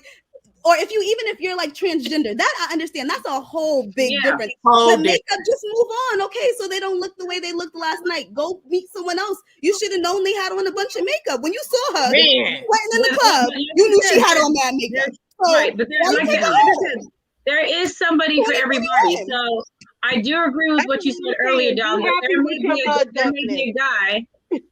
or if you're like transgender, that I understand. That's a whole big difference. But makeup, just move on, okay? So they don't look the way they looked last night. Go meet someone else. You should have known they had on a bunch of makeup when you saw her waiting in the club. You knew she had on that makeup. So, right, but there is somebody for everybody. So I do agree with what you said earlier, Dom. There may be a guy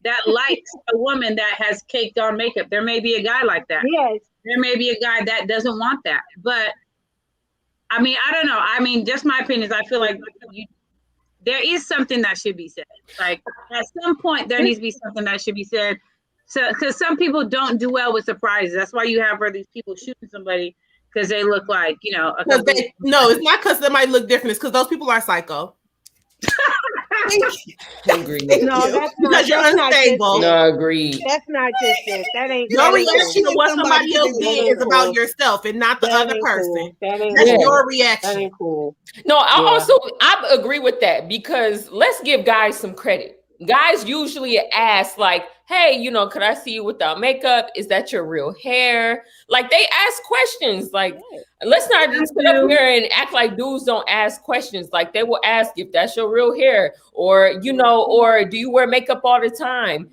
that likes a woman that has caked on makeup. There may be a guy like that. Yes. There may be a guy that doesn't want that. But I mean, I don't know. I mean, just my opinion is I feel like there is something that should be said. Like at some point there needs to be something that should be said. So because some people don't do well with surprises. That's why you have these people shooting somebody because they look like, no, it's not because they might look different. It's because those people are psycho. Agree. No, that's because you're unstable. No, agreed. That's not just it. That ain't. Your reaction to what somebody else did is about yourself and not the other person. That's your reaction. That ain't cool. No, I agree with that because let's give guys some credit. Guys usually ask like, hey, could I see you without makeup? Is that your real hair? Like they ask questions. Like, let's not just sit up here and act like dudes don't ask questions. Like they will ask if that's your real hair or, or do you wear makeup all the time?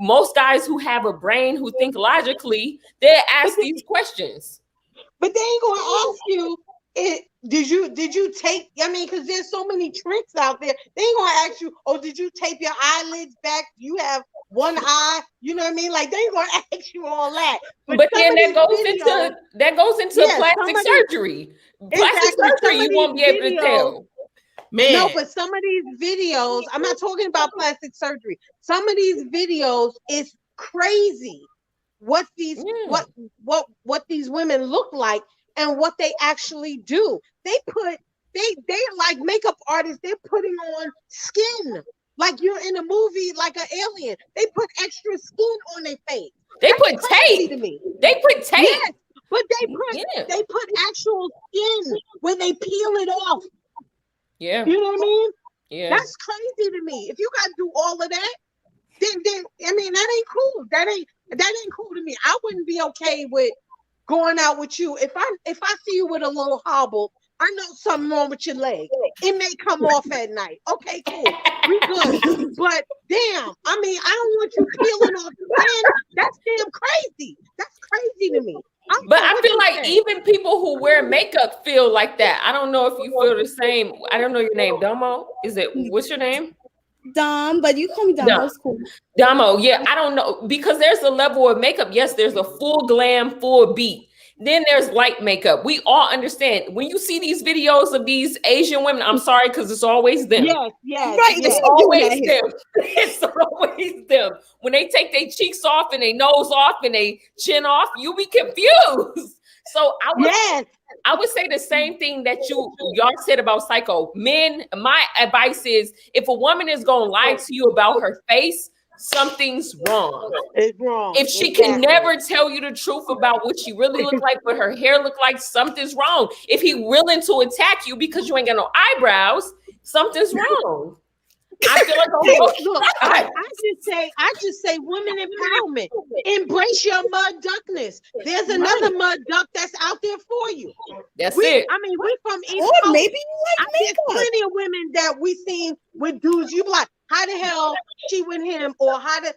Most guys who have a brain, who think logically, they ask these questions. But they ain't gonna ask you, did you tape? I mean, because there's so many tricks out there. They ain't gonna ask you, oh, did you tape your eyelids back? You have one eye, you know what I mean? Like they ain't gonna ask you all that. But then that goes into plastic surgery. Plastic surgery, you won't be able to tell. Man. No, but some of these videos, I'm not talking about plastic surgery. Some of these videos is crazy. What these women look like and what they actually do. They like makeup artists, they're putting on skin. Like you're in a movie like an alien. They put extra skin on their face. They put tape. To me. They put tape. Yes, but they put actual skin when they peel it off. Yeah. You know what I mean? Yeah. That's crazy to me. If you gotta do all of that, then I mean that ain't cool. That ain't cool to me. I wouldn't be okay with going out with you. If I see you with a little hobble, I know something wrong with your leg. It may come off at night. Okay, cool. We good. But damn, I mean, I don't want you peeling off the skin. That's damn crazy. That's crazy to me. But I feel like even people who wear makeup feel like that. I don't know if you feel the same. I don't know your name. Domo? What's your name? Dom, but you call me Dom. That's cool. Domo, yeah, I don't know. Because there's a level of makeup. Yes, there's a full glam, full beat. Then there's light makeup. We all understand. When you see these videos of these Asian women, I'm sorry, because it's always them. Yes. Right. It's always them. It's always them. When they take their cheeks off and their nose off and their chin off, you be confused. So I I would say the same thing that y'all said about psycho. Men, my advice is if a woman is gonna lie to you about her face, something's wrong. It's wrong. If she can never tell you the truth about what she really look like, what her hair look like, something's wrong. If he willing to attack you because you ain't got no eyebrows, something's wrong. I feel like look, I just say women empowerment. Embrace your mud duckness. There's another mud duck that's out there for you. That's it. I mean, we from East Or Coast. maybe you like There's makeup. plenty of women that we seen with dudes. You be like, how the hell she with him, or how the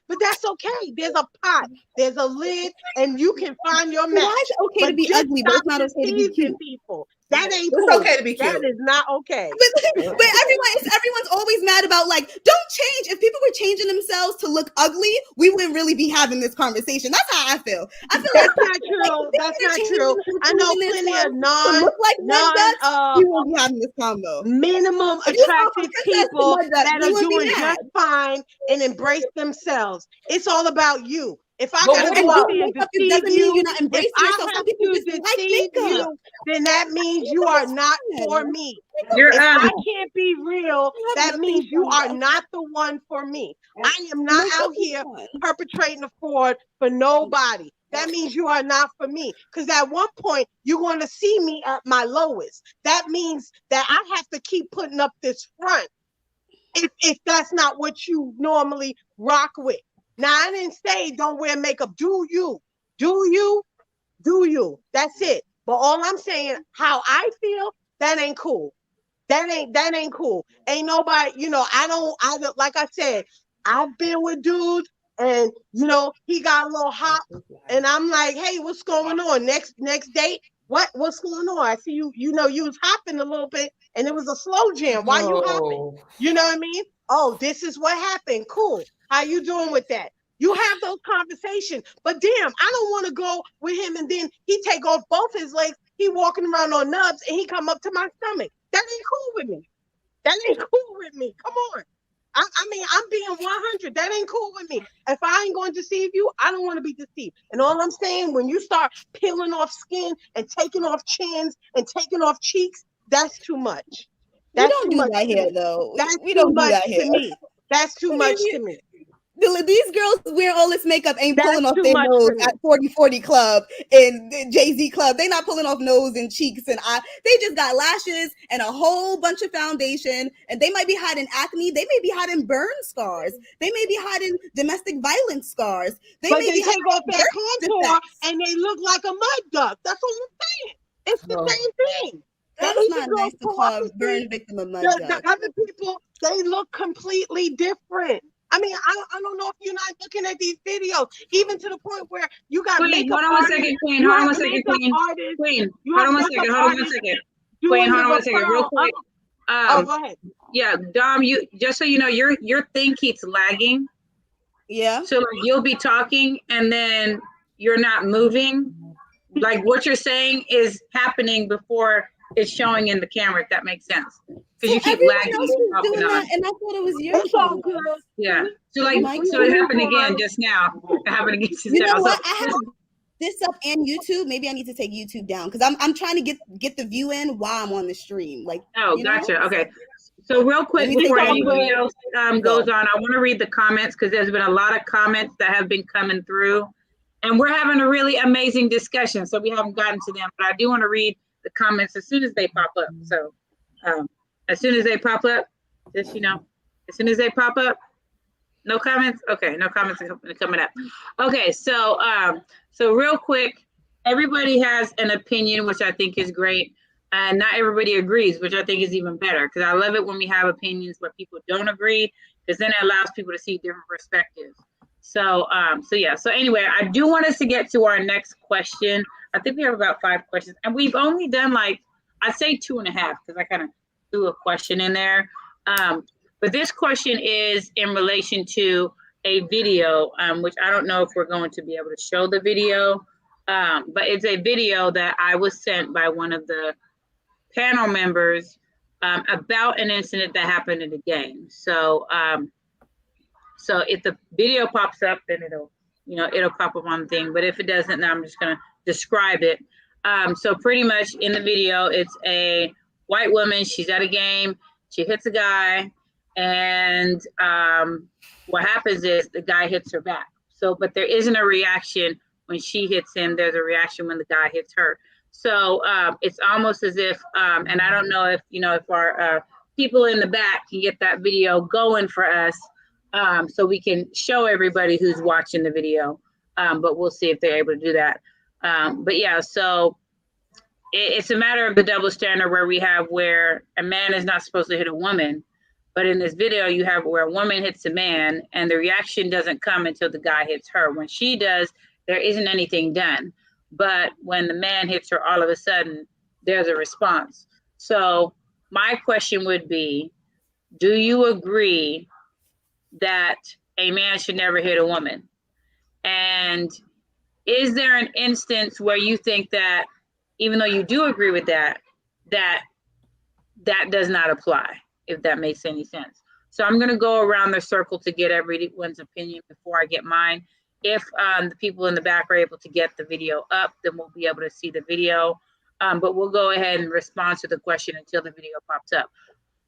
but that's okay. There's a pot, there's a lid, and you can find your match. Why is it okay to be ugly, but it's not okay to be cute? People. That ain't It's cool. okay to be cute. That is not okay. But everyone's always mad about like, don't change. If people were changing themselves to look ugly, we wouldn't really be having this conversation. That's how I feel. I feel That's like not true. That's not true. I know plenty of we won't be having this combo. minimum attractive people that are doing just fine and embrace themselves. It's all about you. If I gotta go out there and deceive you, if I have to deceive you, then that means you are not for me. If I can't be real, that means you are not the one for me. I am not out here perpetrating a fraud for nobody. That means you are not for me. Because at one point, you're going to see me at my lowest. That means that I have to keep putting up this front if that's not what you normally rock with. Now, I didn't say don't wear makeup. Do you. That's it. But all I'm saying, how I feel, that ain't cool. That ain't cool. Ain't nobody, I don't, like I said, I've been with dudes and, he got a little hot and I'm like, hey, what's going on? Next date? What's going on? I see you, you was hopping a little bit and it was a slow jam. Why you hopping? You know what I mean? Oh, this is what happened. Cool. How you doing with that? You have those conversations, but damn, I don't want to go with him and then he take off both his legs. He walking around on nubs and he come up to my stomach. That ain't cool with me. Come on. I mean, I'm being 100. That ain't cool with me. If I ain't going to deceive you, I don't want to be deceived. And all I'm saying, when you start peeling off skin and taking off chins and taking off cheeks, that's too much. That's we don't do that here, though. We don't do that here. To me. That's too much to me. These girls wearing all this makeup ain't pulling off their nose at 40/40 Club and Jay-Z Club. They not pulling off nose and cheeks and eye. They just got lashes and a whole bunch of foundation. And they might be hiding acne. They may be hiding burn scars. They may be hiding domestic violence scars. They take off that contour and they look like a mud duck. That's what I'm saying. It's the same thing. That's not nice to call burn victim of mud duck. The other people, they look completely different. I mean, I don't know if you're not looking at these videos, even to the point where you got makeup artists. Hold on one second, Queen. Hold on one second, Queen, hold on one second, real quick. Go ahead. Yeah, Dom, you just so you know, your thing keeps lagging. Yeah. So like, you'll be talking and then you're not moving. Like what you're saying is happening before it's showing in the camera, if that makes sense. Because you keep lagging. Doing that, and I thought it was your fault. Yeah. So it happened again just now. It happened again just now. You know what? I have this up and YouTube. Maybe I need to take YouTube down because I'm trying to get the view in while I'm on the stream. Like, gotcha. Okay. So real quick before anybody else goes on, I want to read the comments because there's been a lot of comments that have been coming through, and we're having a really amazing discussion. So we haven't gotten to them, but I do want to read the comments as soon as they pop up. So as soon as they pop up, just as soon as they pop up, no comments. Okay, no comments are coming up. Okay, so real quick, everybody has an opinion, which I think is great, and not everybody agrees, which I think is even better because I love it when we have opinions where people don't agree because then it allows people to see different perspectives. So anyway, I do want us to get to our next question. I think we have about 5 questions, and we've only done I'd say 2.5 because I kind of threw a question in there. But this question is in relation to a video, which I don't know if we're going to be able to show the video, but it's a video that I was sent by one of the panel members about an incident that happened in the game. So if the video pops up, then it'll pop up on the thing. But if it doesn't, then I'm just going to describe it. So pretty much in the video, it's a white woman. She's at a game. She hits a guy, and what happens is the guy hits her back. So, but there isn't a reaction when she hits him. There's a reaction when the guy hits her. So it's almost as if, and I don't know if if our people in the back can get that video going for us, so we can show everybody who's watching the video. But we'll see if they're able to do that. But yeah, so it's a matter of the double standard where a man is not supposed to hit a woman, but in this video you have where a woman hits a man and the reaction doesn't come until the guy hits her. When she does, there isn't anything done. But when the man hits her, all of a sudden there's a response. So my question would be, do you agree that a man should never hit a woman? And is there an instance where you think that even though you do agree with that does not apply, if that makes any sense? So I'm going to go around the circle to get everyone's opinion before I get mine. If the people in the back are able to get the video up, then we'll be able to see the video. But we'll go ahead and respond to the question until the video pops up.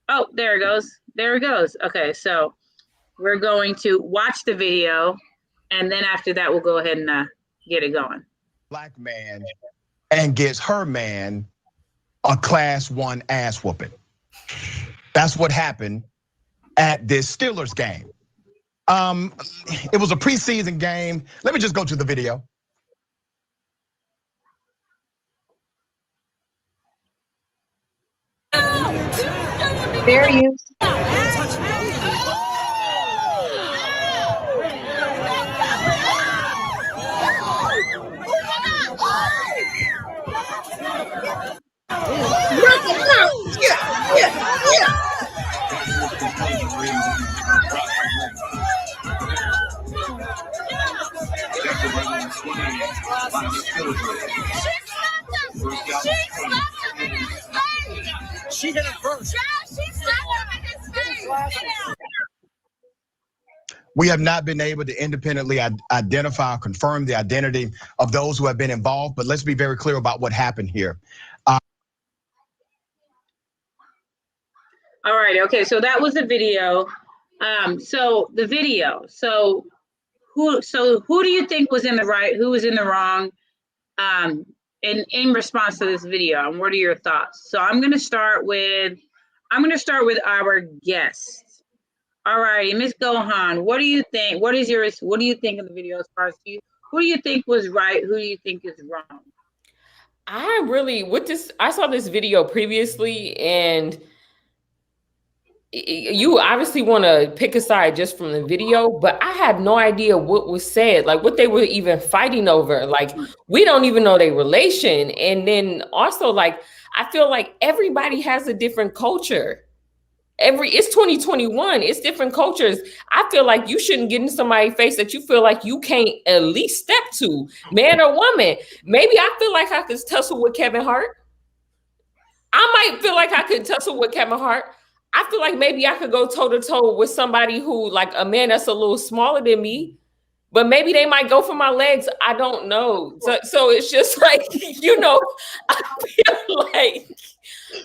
Oh, there it goes. There it goes. Okay, so we're going to watch the video, and then after that, we'll go ahead and get it going. Black man and gives her man a class 1 ass whooping. That's what happened at this Steelers game. It was a preseason game. Let me just go to the video. Fair use. She hit it first. We have not been able to independently identify or confirm the identity of those who have been involved, but let's be very clear about what happened here. All right, okay, so that was the video. So the video, so who do you think was in the right, who was in the wrong in response to this video, and what are your thoughts? So I'm gonna start with our guest. All right, Ms. Gohan, what do you think? What do you think of the video as far as you? Who do you think was right? Who do you think is wrong? I saw this video previously, and you obviously want to pick a side just from the video, but I had no idea what was said, like what they were even fighting over. Like, we don't even know their relation. And then also, like, I feel like everybody has a different culture. It's 2021, it's different cultures. I feel like you shouldn't get in somebody's face that you feel like you can't at least step to, man or woman. Maybe I feel like I could tussle with Kevin Hart. I might feel like I could tussle with Kevin Hart. I feel like maybe I could go toe to toe with somebody who, like, a man that's a little smaller than me, but maybe they might go for my legs. I don't know. So it's just like,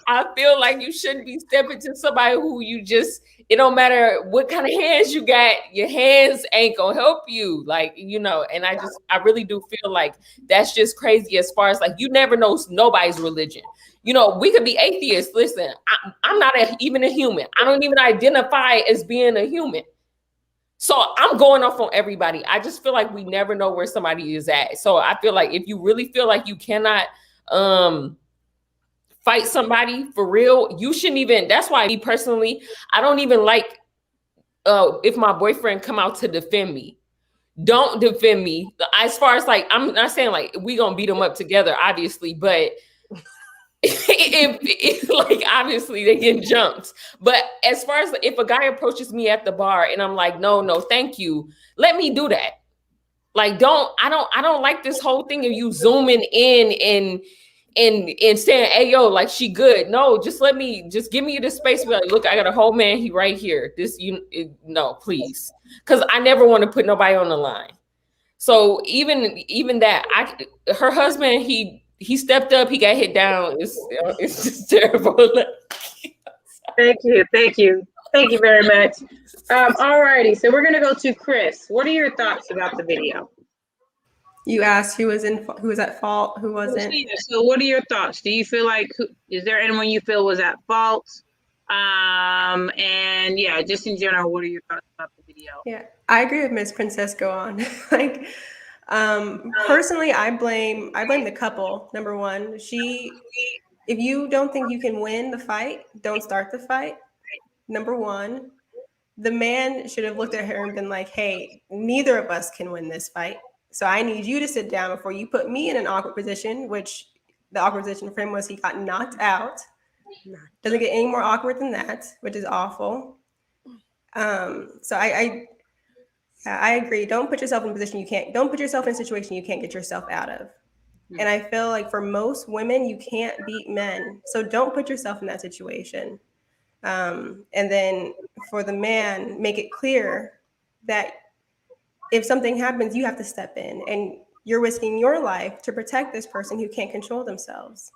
I feel like you shouldn't be stepping to somebody who it don't matter what kind of hands you got, your hands ain't gonna help you. Like, and I really do feel like that's just crazy as far as, like, you never know nobody's religion. We could be atheists. Listen, I'm not even a human. I don't even identify as being a human. So I'm going off on everybody. I just feel like we never know where somebody is at. So I feel like if you really feel like you cannot fight somebody for real, you shouldn't even. That's why, me personally, I don't even like if my boyfriend come out to defend me. Don't defend me. As far as, like, I'm not saying like we gonna beat them up together, obviously, but if like, obviously they getting jumped. But as far as if a guy approaches me at the bar and I'm like, no, thank you, let me do that. Like, I don't like this whole thing of you zooming in and saying, hey, yo, like, she good. No, just give me the space. Be like, look, I got a whole man. He right here. No, please. Cause I never want to put nobody on the line. So even that, her husband, he stepped up, he got hit down. It's just terrible. Thank you very much. All righty, so we're gonna go to Kris. What are your thoughts about the video? You asked who was at fault, who wasn't. So what are your thoughts? Do you feel like, is there anyone you feel was at fault? And yeah, just in general, what are your thoughts about the video? Yeah, I agree with Miss Princess. Go on. Like, personally, I blame the couple. Number one, if you don't think you can win the fight, don't start the fight. Number one, the man should have looked at her and been like, hey, neither of us can win this fight. So I need you to sit down before you put me in an awkward position, which the awkward position for him was he got knocked out. Doesn't get any more awkward than that, which is awful. So I agree. Don't put yourself in a position don't put yourself in a situation you can't get yourself out of. And I feel like for most women, you can't beat men. So don't put yourself in that situation. And then for the man, make it clear that if something happens, you have to step in and you're risking your life to protect this person who can't control themselves.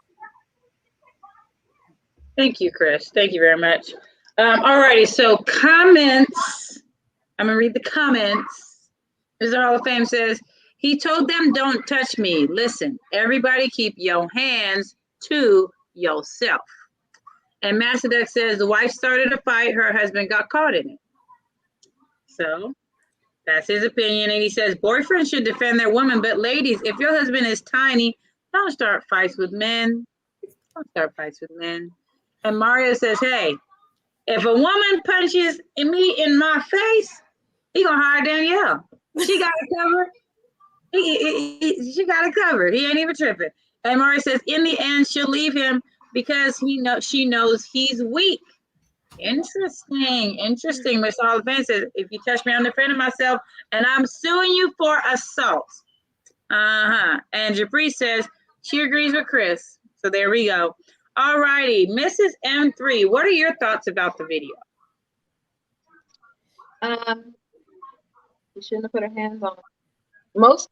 Thank you, Kris. Thank you very much. All righty, so comments. I'm gonna read the comments. Mr. Hall of Fame says, he told them, don't touch me. Listen, everybody keep your hands to yourself. And Master Duck says, the wife started a fight, her husband got caught in it. So that's his opinion. And he says, boyfriends should defend their woman, but ladies, if your husband is tiny, don't start fights with men. Don't start fights with men. And Mario says, hey, if a woman punches me in my face, he gonna hire Danielle. She got it covered. She got it covered. He ain't even tripping. And Mario says, in the end, she'll leave him because she knows he's weak. Interesting. Mr. Hall of Fame says, if you touch me, I'm defending myself, and I'm suing you for assault. And Jabri says she agrees with Kris. So there we go. All righty, Mrs. M3, what are your thoughts about the video? You shouldn't have put her hands on. Most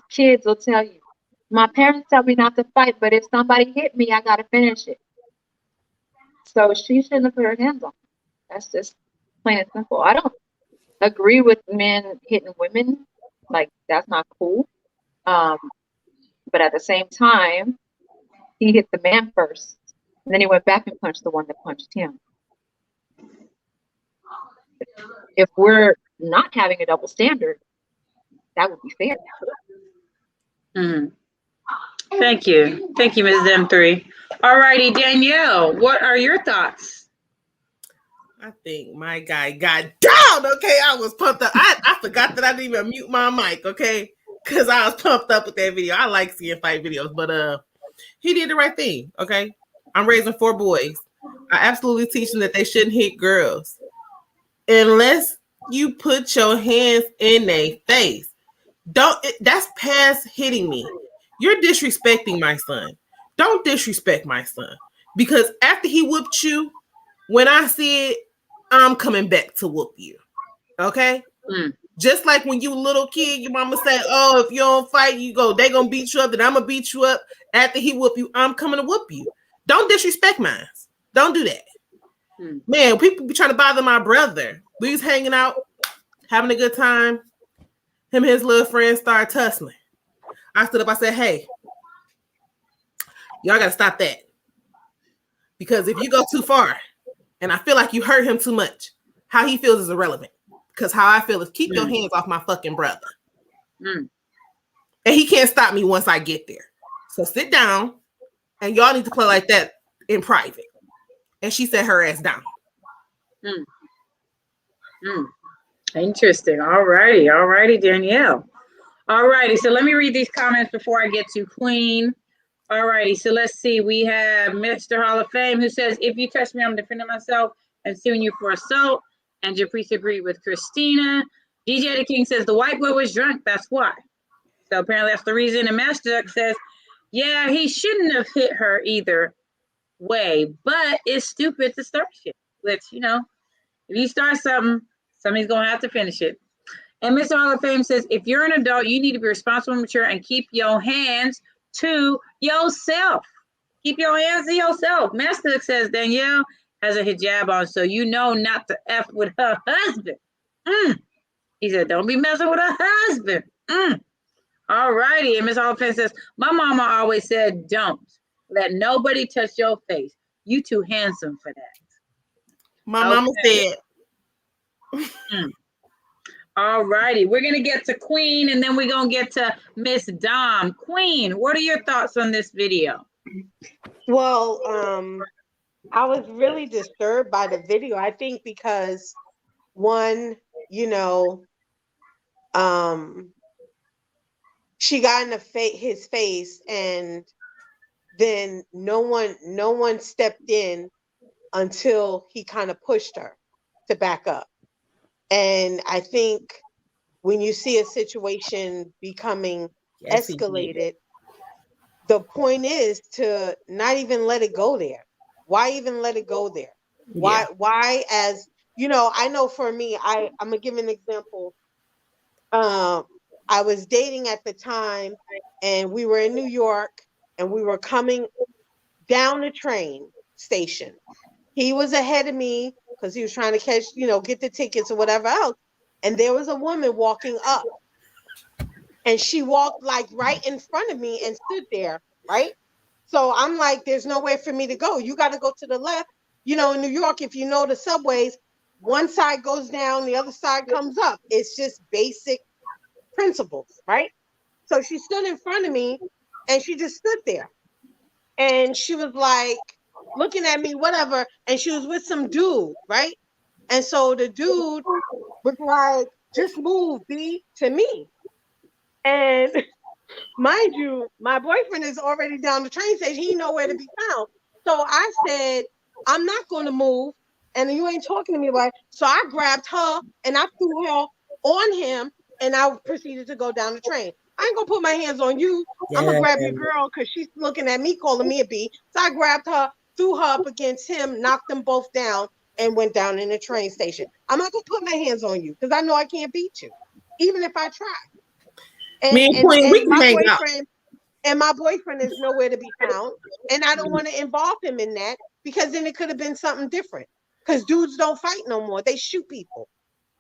kids will tell you, my parents tell me not to fight, but if somebody hit me, I gotta finish it. So she shouldn't have put her hands on. That's just plain and simple. I don't agree with men hitting women. Like, that's not cool. But at the same time, he hit the man first, and then he went back and punched the one that punched him. If we're not having a double standard, that would be fair. Thank you, Ms. M3. All righty, Danielle, what are your thoughts? I think my guy got down. Okay, I was pumped up. I forgot that I didn't even mute my mic. Okay, because I was pumped up with that video. I like seeing fight videos, but he did the right thing. Okay, I'm raising 4 boys. I absolutely teach them that they shouldn't hit girls unless you put your hands in their face. That's past hitting me. You're disrespecting my son. Don't disrespect my son, because after he whooped you, when I see it, I'm coming back to whoop you. Okay? Just like when you little kid, your mama say, oh, if you don't fight, they gonna beat you up, then I'm gonna beat you up. After he whoop you, I'm coming to whoop you. Don't disrespect mine. Don't do that. Man, people be trying to bother my brother. We was hanging out, having a good time. Him and his little friends started tussling. I stood up, I said, hey, y'all gotta stop that. Because if you go too far, and I feel like you hurt him too much, how he feels is irrelevant. Because how I feel is keep your hands off my fucking brother. And he can't stop me once I get there. So sit down, and y'all need to play like that in private. And she set her ass down. Interesting. All righty, Danielle. All righty, so let me read these comments before I get to Queen. All righty, so let's see. We have Mr. Hall of Fame who says, if you touch me, I'm defending myself and suing you for assault. And Japrice agreed with Christina. DJ the King says, the white boy was drunk, that's why. So apparently that's the reason. And Master Duck says, yeah, he shouldn't have hit her either way, but it's stupid to start shit. Which, if you start something, somebody's going to have to finish it. And Mr. Hall of Fame says, if you're an adult, you need to be responsible and mature and keep your hands to yourself. Keep your hands to yourself. Master says Danielle has a hijab on, so you know not to F with her husband. He said, don't be messing with her husband. All righty. And Miss Hall of Fame says, my mama always said, don't let nobody touch your face. You too handsome for that. My mama said. All righty. We're going to get to Queen, and then we're going to get to Miss Dom. Queen, what are your thoughts on this video? Well, I was really disturbed by the video. I think because one, you know, she got in his face, and then no one stepped in until he kind of pushed her to back up. And I think when you see a situation becoming escalated, the point is to not even let it go there. Why even let it go there? Why as, you know, I know for me, I'm gonna give an example. I was dating at the time, and we were in New York, and we were coming down the train station. He was ahead of me because he was trying to catch, you know, get the tickets or whatever else. And there was a woman walking up, and she walked like right in front of me and stood there, right? So I'm like, there's nowhere for me to go. You got to go to the left. You know, in New York, if you know the subways, one side goes down, the other side comes up. It's just basic principles, right? So she stood in front of me, and she just stood there. And she was like looking at me, whatever. And she was with some dude, right? And so the dude was like, just move, B, to me. And mind you, my boyfriend is already down the train station. He nowhere to be found. So I said, I'm not going to move. And you ain't talking to me about it. So I grabbed her and I threw her on him, and I proceeded to go down the train. I ain't gonna put my hands on you. I'm gonna grab your girl because she's looking at me, calling me a B. So I grabbed her, threw her up against him, knocked them both down, and went down in the train station. I'm not gonna put my hands on you because I know I can't beat you, even if I try. And my boyfriend is nowhere to be found, and I don't want to involve him in that because then it could have been something different. Because dudes don't fight no more; they shoot people.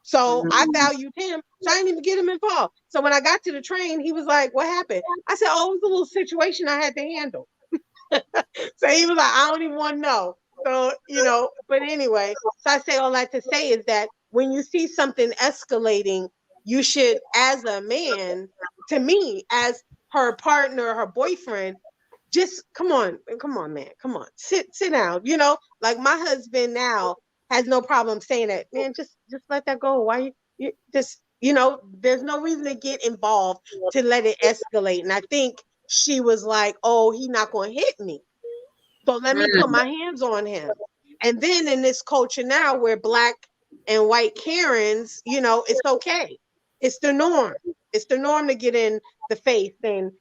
So I valued him, so I didn't even get him involved. So when I got to the train, he was like, what happened? I said, oh, it was a little situation I had to handle. So he was like, I don't even want to know. So, you know, but anyway, so I say all that to say is that when you see something escalating, you should, as a man, to me, as her partner, her boyfriend, just come on, man, come on, sit down. You know, like my husband now has no problem saying that, man, just let that go. Why you just, you know, there's no reason to get involved to let it escalate. And I think she was like, oh, he's not going to hit me, so let me put my hands on him. And then in this culture now where Black and white Karens, you know, it's okay. It's the norm. It's the norm to get in the face and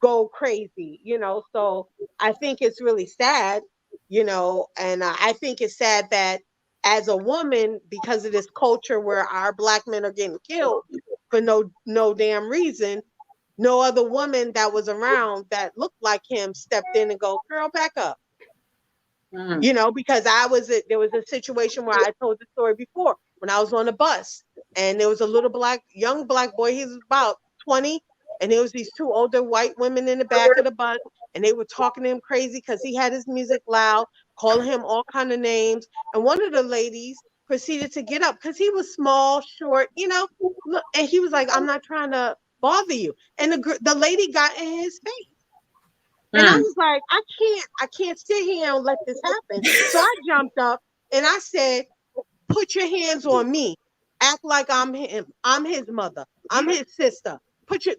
go crazy, you know. So I think it's really sad, you know, and I think it's sad that as a woman, because of this culture where our Black men are getting killed for no damn reason, no other woman that was around that looked like him stepped in and go, girl, back up. You know, because there was a situation where I told the story before when I was on a bus, and there was a little young black boy. He was about 20, and there was these two older white women in the back of the bus, and they were talking to him crazy because he had his music loud, calling him all kind of names. And one of the ladies proceeded to get up because he was small, short, you know, and he was like, I'm not trying to bother you. And the lady got in his face. And I was like, I can't sit here and let this happen. So I jumped up and I said, put your hands on me. Act like I'm him. I'm his mother. I'm his sister.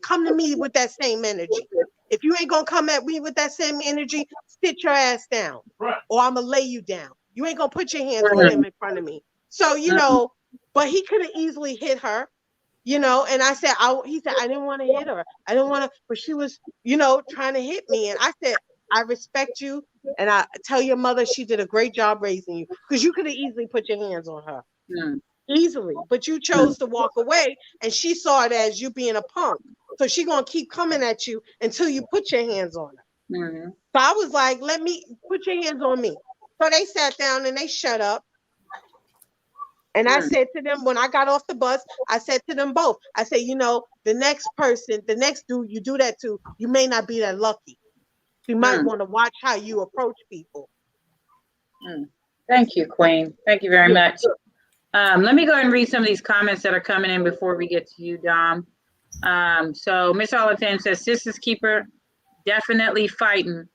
Come to me with that same energy. If you ain't gonna come at me with that same energy, sit your ass down, or I'm gonna lay you down. You ain't gonna put your hands on him in front of me. So, you know, but he could have easily hit her. You know, and I said, he said, I didn't want to hit her. I didn't want to, but she was, you know, trying to hit me. And I said, I respect you. And I tell your mother she did a great job raising you, because you could have easily put your hands on her. easily, but you chose to walk away, and she saw it as you being a punk. So she gonna keep coming at you until you put your hands on her. Mm-hmm. So I was like, let me put your hands on me. So they sat down and they shut up. And I said to them, when I got off the bus, I said to them both, I said, you know, the next person, the next dude you do that to, you may not be that lucky. You might want to watch how you approach people. Thank you, Queen. Thank you very much. Let me go ahead and read some of these comments that are coming in before we get to you, Dom. So Miss Oliphant says, Sisters Keeper, definitely fighting.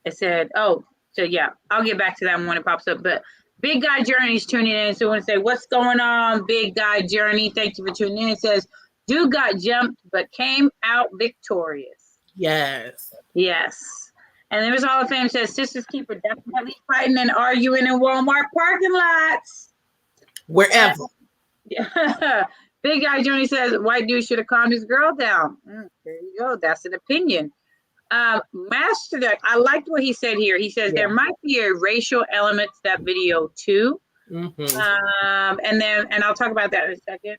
It said, oh, so yeah, I'll get back to that one when it pops up. But Big Guy Journey's tuning in. So I want to say, what's going on, Big Guy Journey? Thank you for tuning in. It says, dude got jumped, but came out victorious. Yes. Yes. And then Miss Hall of Fame says, Sisters Keeper definitely fighting and arguing in Walmart parking lots. Wherever. Yeah. Big Guy Journey says, white dude should have calmed his girl down. There you go. That's an opinion. Master Duck, I liked what he said here. He says there might be a racial element to that video too. Mm-hmm. And I'll talk about that in a second.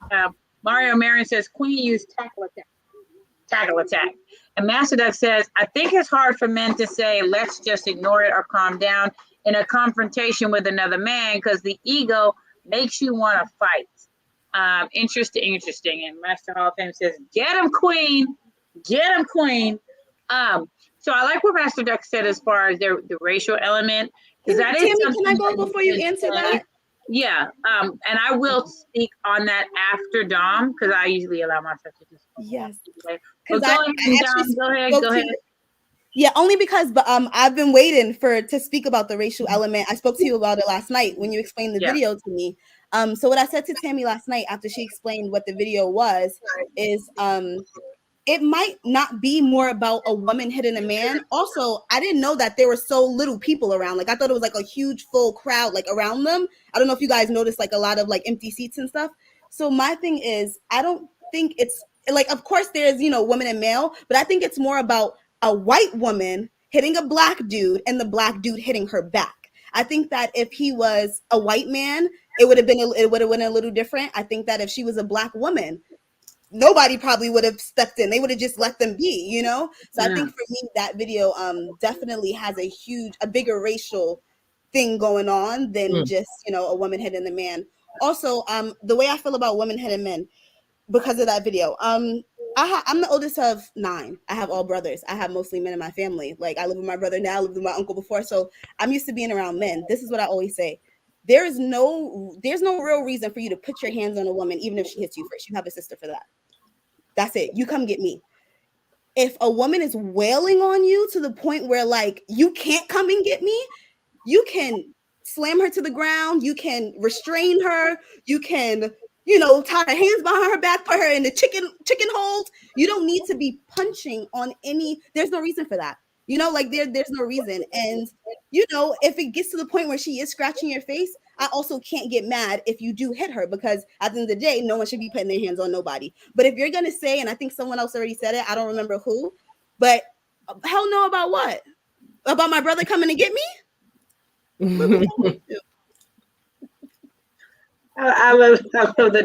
MarioMarion says Queen used tackle attack. And Master Duck says, I think it's hard for men to say, let's just ignore it or calm down in a confrontation with another man because the ego makes you want to fight. Interesting. And Master Hall of Fame says, get him, Queen. Get him, Queen. So I like what Master Duck said as far as the racial element. Tammy, can I go before you answer that? Yeah. And I will speak on that after Dom because I usually allow myself to just yes. Because go ahead. Yeah, only because I've been waiting to speak about the racial element. I spoke to you about it last night when you explained the video to me. So what I said to Tammy last night after she explained what the video was is it might not be more about a woman hitting a man. Also, I didn't know that there were so little people around. Like I thought it was like a huge full crowd like around them. I don't know if you guys noticed like a lot of like empty seats and stuff. So my thing is, I don't think it's like, of course there's, woman and male, but I think it's more about a white woman hitting a black dude and the black dude hitting her back. I think that if he was a white man, it would have been a little different. I think that if she was a black woman, nobody probably would have stepped in. They would have just let them be, So I think for me, that video definitely has a bigger racial thing going on than just, a woman hitting a man. Also, the way I feel about women hitting men because of that video, I'm the oldest of 9. I have all brothers. I have mostly men in my family. Like I live with my brother now, I lived with my uncle before. So I'm used to being around men. This is what I always say. There's no real reason for you to put your hands on a woman, even if she hits you first. You have a sister for that. That's it. You come get me. If a woman is wailing on you to the point where like you can't come and get me, you can slam her to the ground. You can restrain her. You can, tie her hands behind her back, put her in the chicken hold. You don't need to be punching on any. There's no reason for that. There's no reason. And, if it gets to the point where she is scratching your face, I also can't get mad if you do hit her because at the end of the day, no one should be putting their hands on nobody. But if you're going to say, and I think someone else already said it, I don't remember who, but hell no about what? About my brother coming to get me? I love the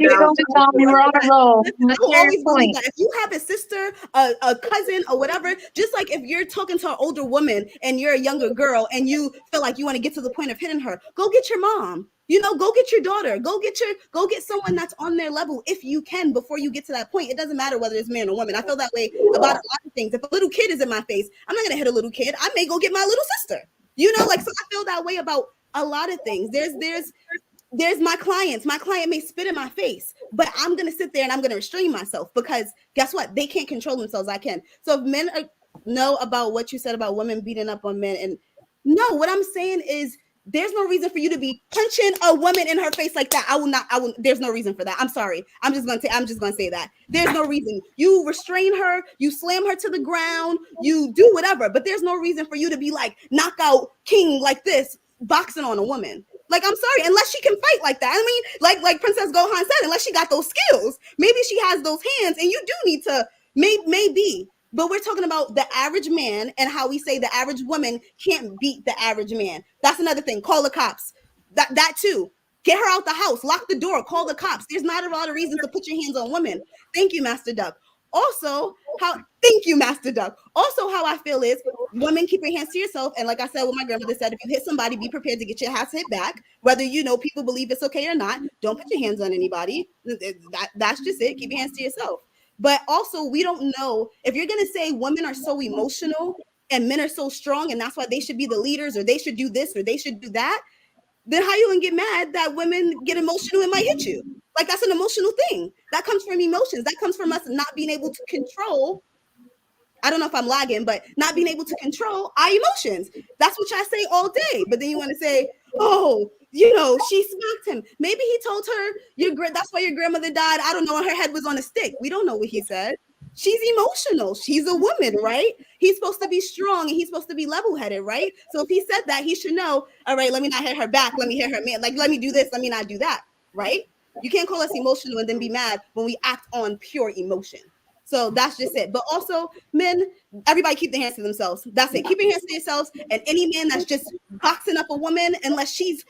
if you have a sister, a cousin, or whatever, just like if you're talking to an older woman and you're a younger girl and you feel like you want to get to the point of hitting her, go get your mom. Go get your daughter. Go get someone that's on their level if you can before you get to that point. It doesn't matter whether it's man or woman. I feel that way about a lot of things. If a little kid is in my face, I'm not gonna hit a little kid. I may go get my little sister. So I feel that way about a lot of things. There's my clients. My client may spit in my face, but I'm going to sit there and I'm going to restrain myself because guess what? They can't control themselves. I can. So if men know about what you said about women beating up on men, and no, what I'm saying is there's no reason for you to be punching a woman in her face like that. I will, there's no reason for that. I'm sorry. I'm just going to say that. There's no reason. You restrain her, you slam her to the ground, you do whatever, but there's no reason for you to be like knockout king like this, boxing on a woman. Like, I'm sorry, unless she can fight like that. I mean, like Princess Gohan said, unless she got those skills, maybe she has those hands and you do need to, maybe. But we're talking about the average man and how we say the average woman can't beat the average man. That's another thing. Call the cops. That too. Get her out the house, lock the door, call the cops. There's not a lot of reasons to put your hands on women. Thank you, Master Duck. Thank you, Master Duck. Also, how I feel is women, keep your hands to yourself. And like I said, what my grandmother said, if you hit somebody, be prepared to get your ass hit back. Whether people believe it's okay or not, don't put your hands on anybody. That's just it. Keep your hands to yourself. But also, we don't know if you're gonna say women are so emotional and men are so strong, and that's why they should be the leaders, or they should do this, or they should do that. Then how you gonna get mad that women get emotional and might hit you? Like, that's an emotional thing. That comes from emotions. That comes from us not being able to control. I don't know if I'm lagging, but not being able to control our emotions. That's what I say all day. But then you want to say, oh, she smacked him. Maybe he told her, that's why your grandmother died. I don't know. Her head was on a stick. We don't know what he said. She's emotional. She's a woman, right? He's supposed to be strong and he's supposed to be level-headed, right? So if he said that, he should know, all right, let me not hit her back. Let me hit her man. Like, let me do this. Let me not do that, right? You can't call us emotional and then be mad when we act on pure emotion. So that's just it. But also, men, everybody keep their hands to themselves. That's it. Keep your hands to yourselves. And any man that's just boxing up a woman, unless she's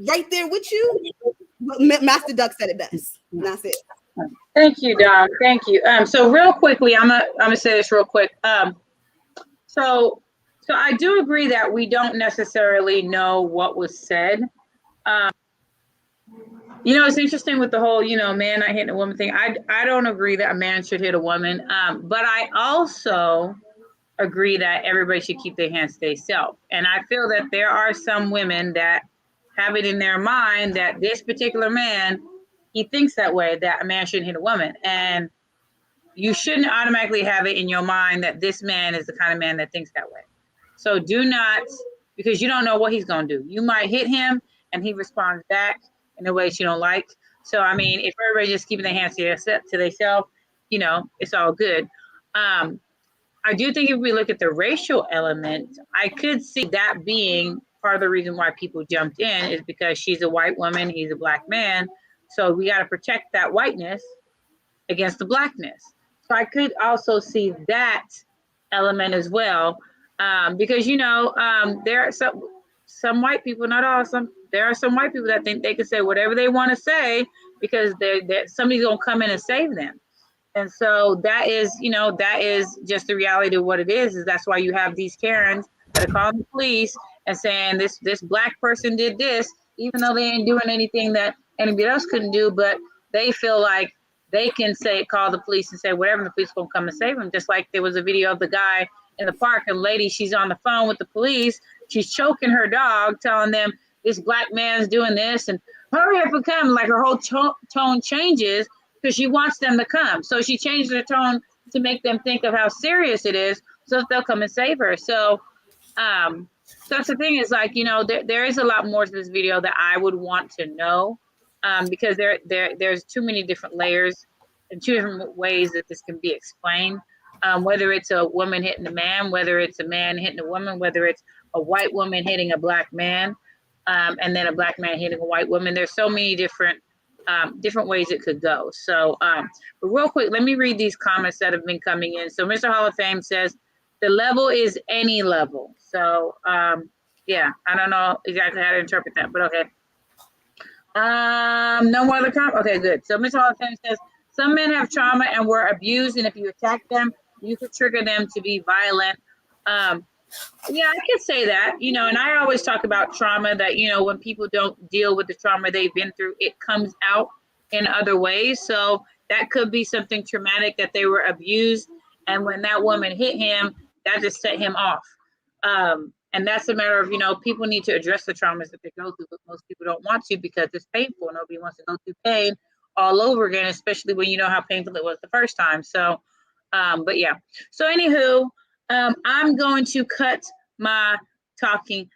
right there with you, Master Duck said it best. And that's it. Thank you, Dom. Thank you. So real quickly, I'm gonna say this real quick. So I do agree that we don't necessarily know what was said. It's interesting with the whole, man not hitting a woman thing. I don't agree that a man should hit a woman. But I also agree that everybody should keep their hands to themselves. And I feel that there are some women that have it in their mind that this particular man, he thinks that way, that a man shouldn't hit a woman. And you shouldn't automatically have it in your mind that this man is the kind of man that thinks that way. So do not, because you don't know what he's going to do. You might hit him and he responds back in a way you don't like. So, I mean, if everybody's just keeping their hands to themselves, it's all good. I do think if we look at the racial element, I could see that being part of the reason why people jumped in is because she's a white woman, he's a black man. So we got to protect that whiteness against the blackness. So I could also see that element as well. Because, there are some white people, not all, there are some white people that think they can say whatever they want to say because somebody's going to come in and save them. And so that is just the reality of what it is that's why you have these Karens that are calling the police and saying this black person did this, even though they ain't doing anything that anybody else couldn't do, but they feel like they can call the police and say whatever, the police gonna come and save them. Just like there was a video of the guy in the park, and lady, she's on the phone with the police, she's choking her dog, telling them this black man's doing this, and hurry up and come. Like her whole tone changes because she wants them to come. So she changed her tone to make them think of how serious it is, so that they'll come and save her. So that's the thing is there is a lot more to this video that I would want to know. Because there's too many different layers and two different ways that this can be explained. Whether it's a woman hitting a man, whether it's a man hitting a woman, whether it's a white woman hitting a black man, and then a black man hitting a white woman. There's so many different ways it could go. So, but real quick, let me read these comments that have been coming in. So Mr. Hall of Fame says, the level is any level. So, yeah, I don't know exactly how to interpret that, but okay. No more other comments? Okay, good. So Mr. Hall of Fame says, some men have trauma and were abused, and if you attack them, you could trigger them to be violent. Yeah, I could say that, and I always talk about trauma that, when people don't deal with the trauma they've been through, it comes out in other ways. So that could be something traumatic that they were abused. And when that woman hit him, that just set him off. And that's a matter of, people need to address the traumas that they go through, but most people don't want to because it's painful. Nobody wants to go through pain all over again, especially when you know how painful it was the first time. So, but yeah. So anywho, I'm going to cut my talking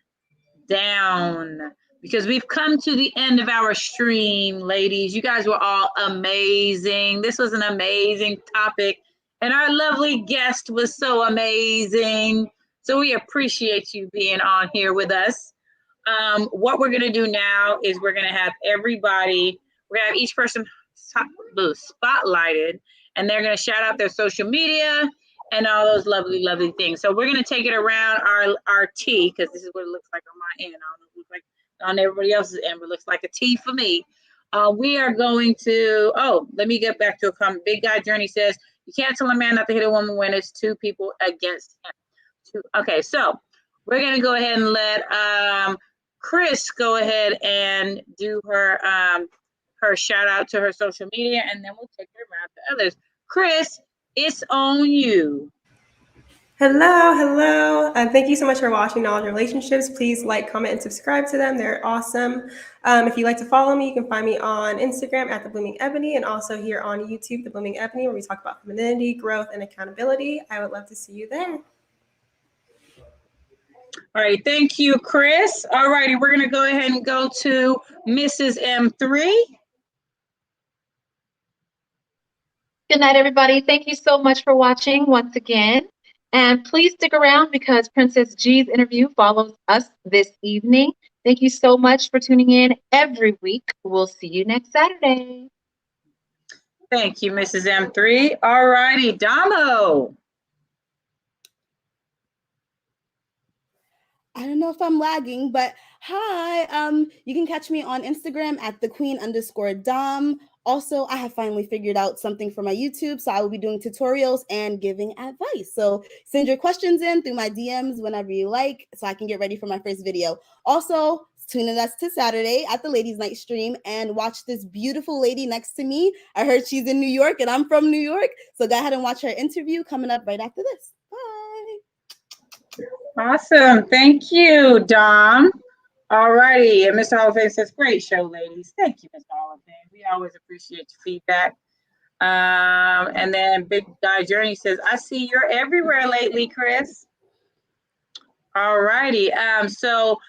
down because we've come to the end of our stream, ladies. You guys were all amazing. This was an amazing topic, and our lovely guest was so amazing. So we appreciate you being on here with us. What we're going to do now is we're going to have everybody, we're going to have each person spotlighted, and they're going to shout out their social media and all those lovely, lovely things. So we're going to take it around our T, because this is what it looks like on my end. I don't know if it looks like On everybody else's end, it looks like a T for me. We are going to, let me get back to a comment. Big Guy Journey says, you can't tell a man not to hit a woman when it's two people against him. Okay, so we're going to go ahead and let Kris go ahead and do her her shout out to her social media, and then we'll take it around to others. Kris, it's on you. Hello. Thank you so much for watching Knowledge Relationships. Please like, comment, and subscribe to them. They're awesome. If you'd like to follow me, you can find me on Instagram at The Blooming Ebony, and also here on YouTube, The Blooming Ebony, where we talk about femininity, growth, and accountability. I would love to see you there. All right, thank you, Kris. All righty, we're gonna go ahead and go to Mrs. M3. Good night, everybody. Thank you so much for watching once again. And please stick around because Princess G's interview follows us this evening. Thank you so much for tuning in every week. We'll see you next Saturday. Thank you, Mrs. M3. All righty, Damo. I don't know if I'm lagging, but hi. You can catch me on Instagram at @thequeen_Dom. Also, I have finally figured out something for my YouTube, so I will be doing tutorials and giving advice. So send your questions in through my DMs whenever you like, so I can get ready for my first video. Also, tune in us to Saturday at the Ladies Night stream and watch this beautiful lady next to me. I heard she's in New York and I'm from New York, so go ahead and watch her interview coming up right after this. Bye. Awesome. Thank you, Dom. All righty. And Mr. Oliphant says, great show, ladies. Thank you, Mr. Oliphant. We always appreciate your feedback. And then Big Guy Journey says, I see you're everywhere lately, Kris. All righty. So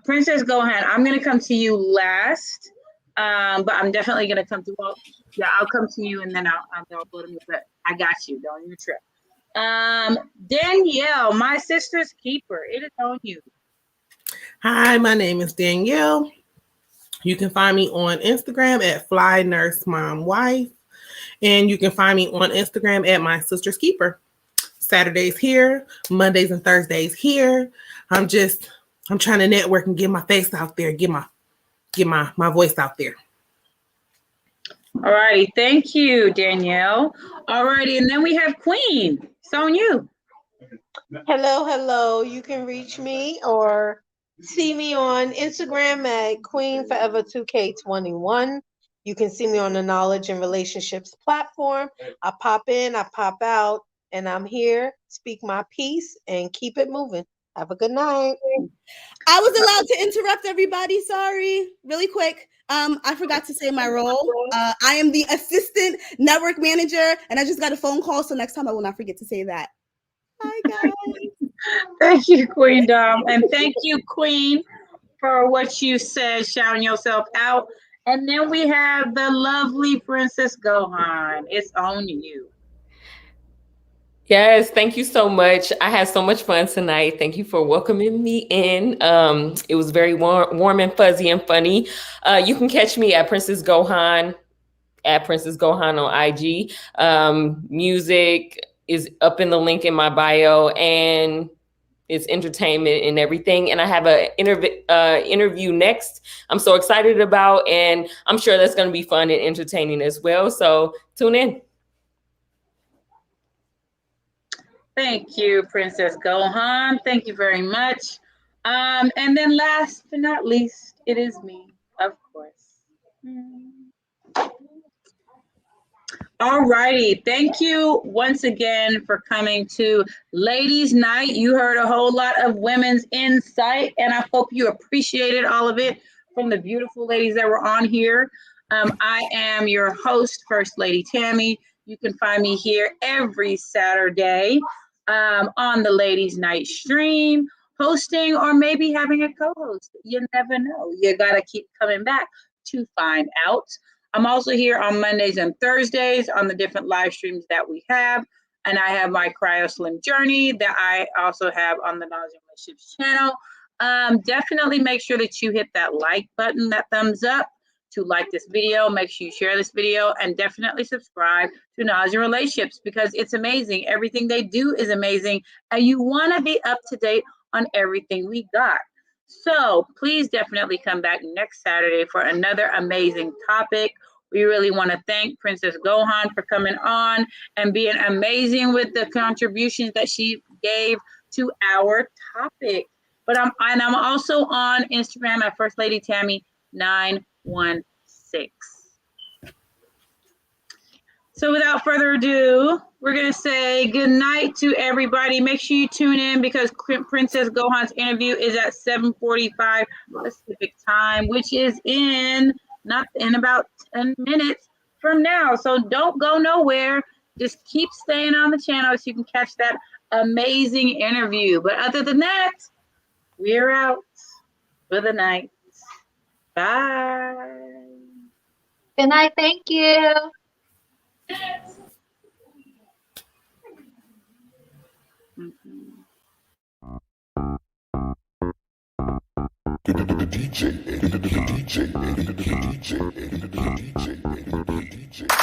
Princess Gohan, I'm going to come to you last. But I'm definitely going to come to, I'll come to you and then I'll go to me. But I got you. Don't even trip. Danielle, my sister's keeper. It is on you. Hi, my name is Danielle. You can find me on Instagram at Fly Nurse Mom Wife, and you can find me on Instagram at My Sister's Keeper. Saturdays here, Mondays and Thursdays here. I'm trying to network and get my face out there, get my voice out there. All righty, thank you, Danielle. All righty, and then we have Queen. It's on you. Hello. You can reach me or see me on Instagram at QueenForever2K21. You can see me on the Knowledge and Relationships platform. I pop in, I pop out, and I'm here, speak my piece, and keep it moving. Have a good night. I was allowed to interrupt everybody. Sorry. Really quick. I forgot to say my role. I am the assistant network manager, and I just got a phone call, so next time I will not forget to say that. Hi, guys. Thank you, Queen Dom. And thank you, Queen, for what you said, shouting yourself out. And then we have the lovely Princess Gohan. It's on you. Yes, thank you so much. I had so much fun tonight. Thank you for welcoming me in. It was very warm and fuzzy and funny. You can catch me at Princess Gohan, on IG. Music is up in the link in my bio, and it's entertainment and everything. And I have an interview next I'm so excited about, and I'm sure that's going to be fun and entertaining as well. So tune in. Thank you, Princess Gohan. Thank you very much. And then last but not least, it is me, of course. All righty. Thank you once again for coming to Ladies Night. You heard a whole lot of women's insight, and I hope you appreciated all of it from the beautiful ladies that were on here. I am your host, First Lady Tammy. You can find me here every Saturday on the Ladies Night stream, hosting or maybe having a co-host. You never know. You got to keep coming back to find out. I'm also here on Mondays and Thursdays on the different live streams that we have. And I have my Cryo Slim Journey that I also have on the Knowledge and Relationships channel. Definitely make sure that you hit that like button, that thumbs up to like this video. Make sure you share this video and definitely subscribe to Knowledge and Relationships because it's amazing. Everything they do is amazing. And you want to be up to date on everything we got. So please definitely come back next Saturday for another amazing topic. We really want to thank Princess Gohan for coming on and being amazing with the contributions that she gave to our topic. But I'm also on Instagram at First Lady Tammy 916. So without further ado, we're going to say good night to everybody. Make sure you tune in because Princess Gohan's interview is at 7:45 Pacific time, which is in about 10 minutes from now. So don't go nowhere. Just keep staying on the channel so you can catch that amazing interview. But other than that, we're out for the night. Bye. Good night. Thank you. DJ.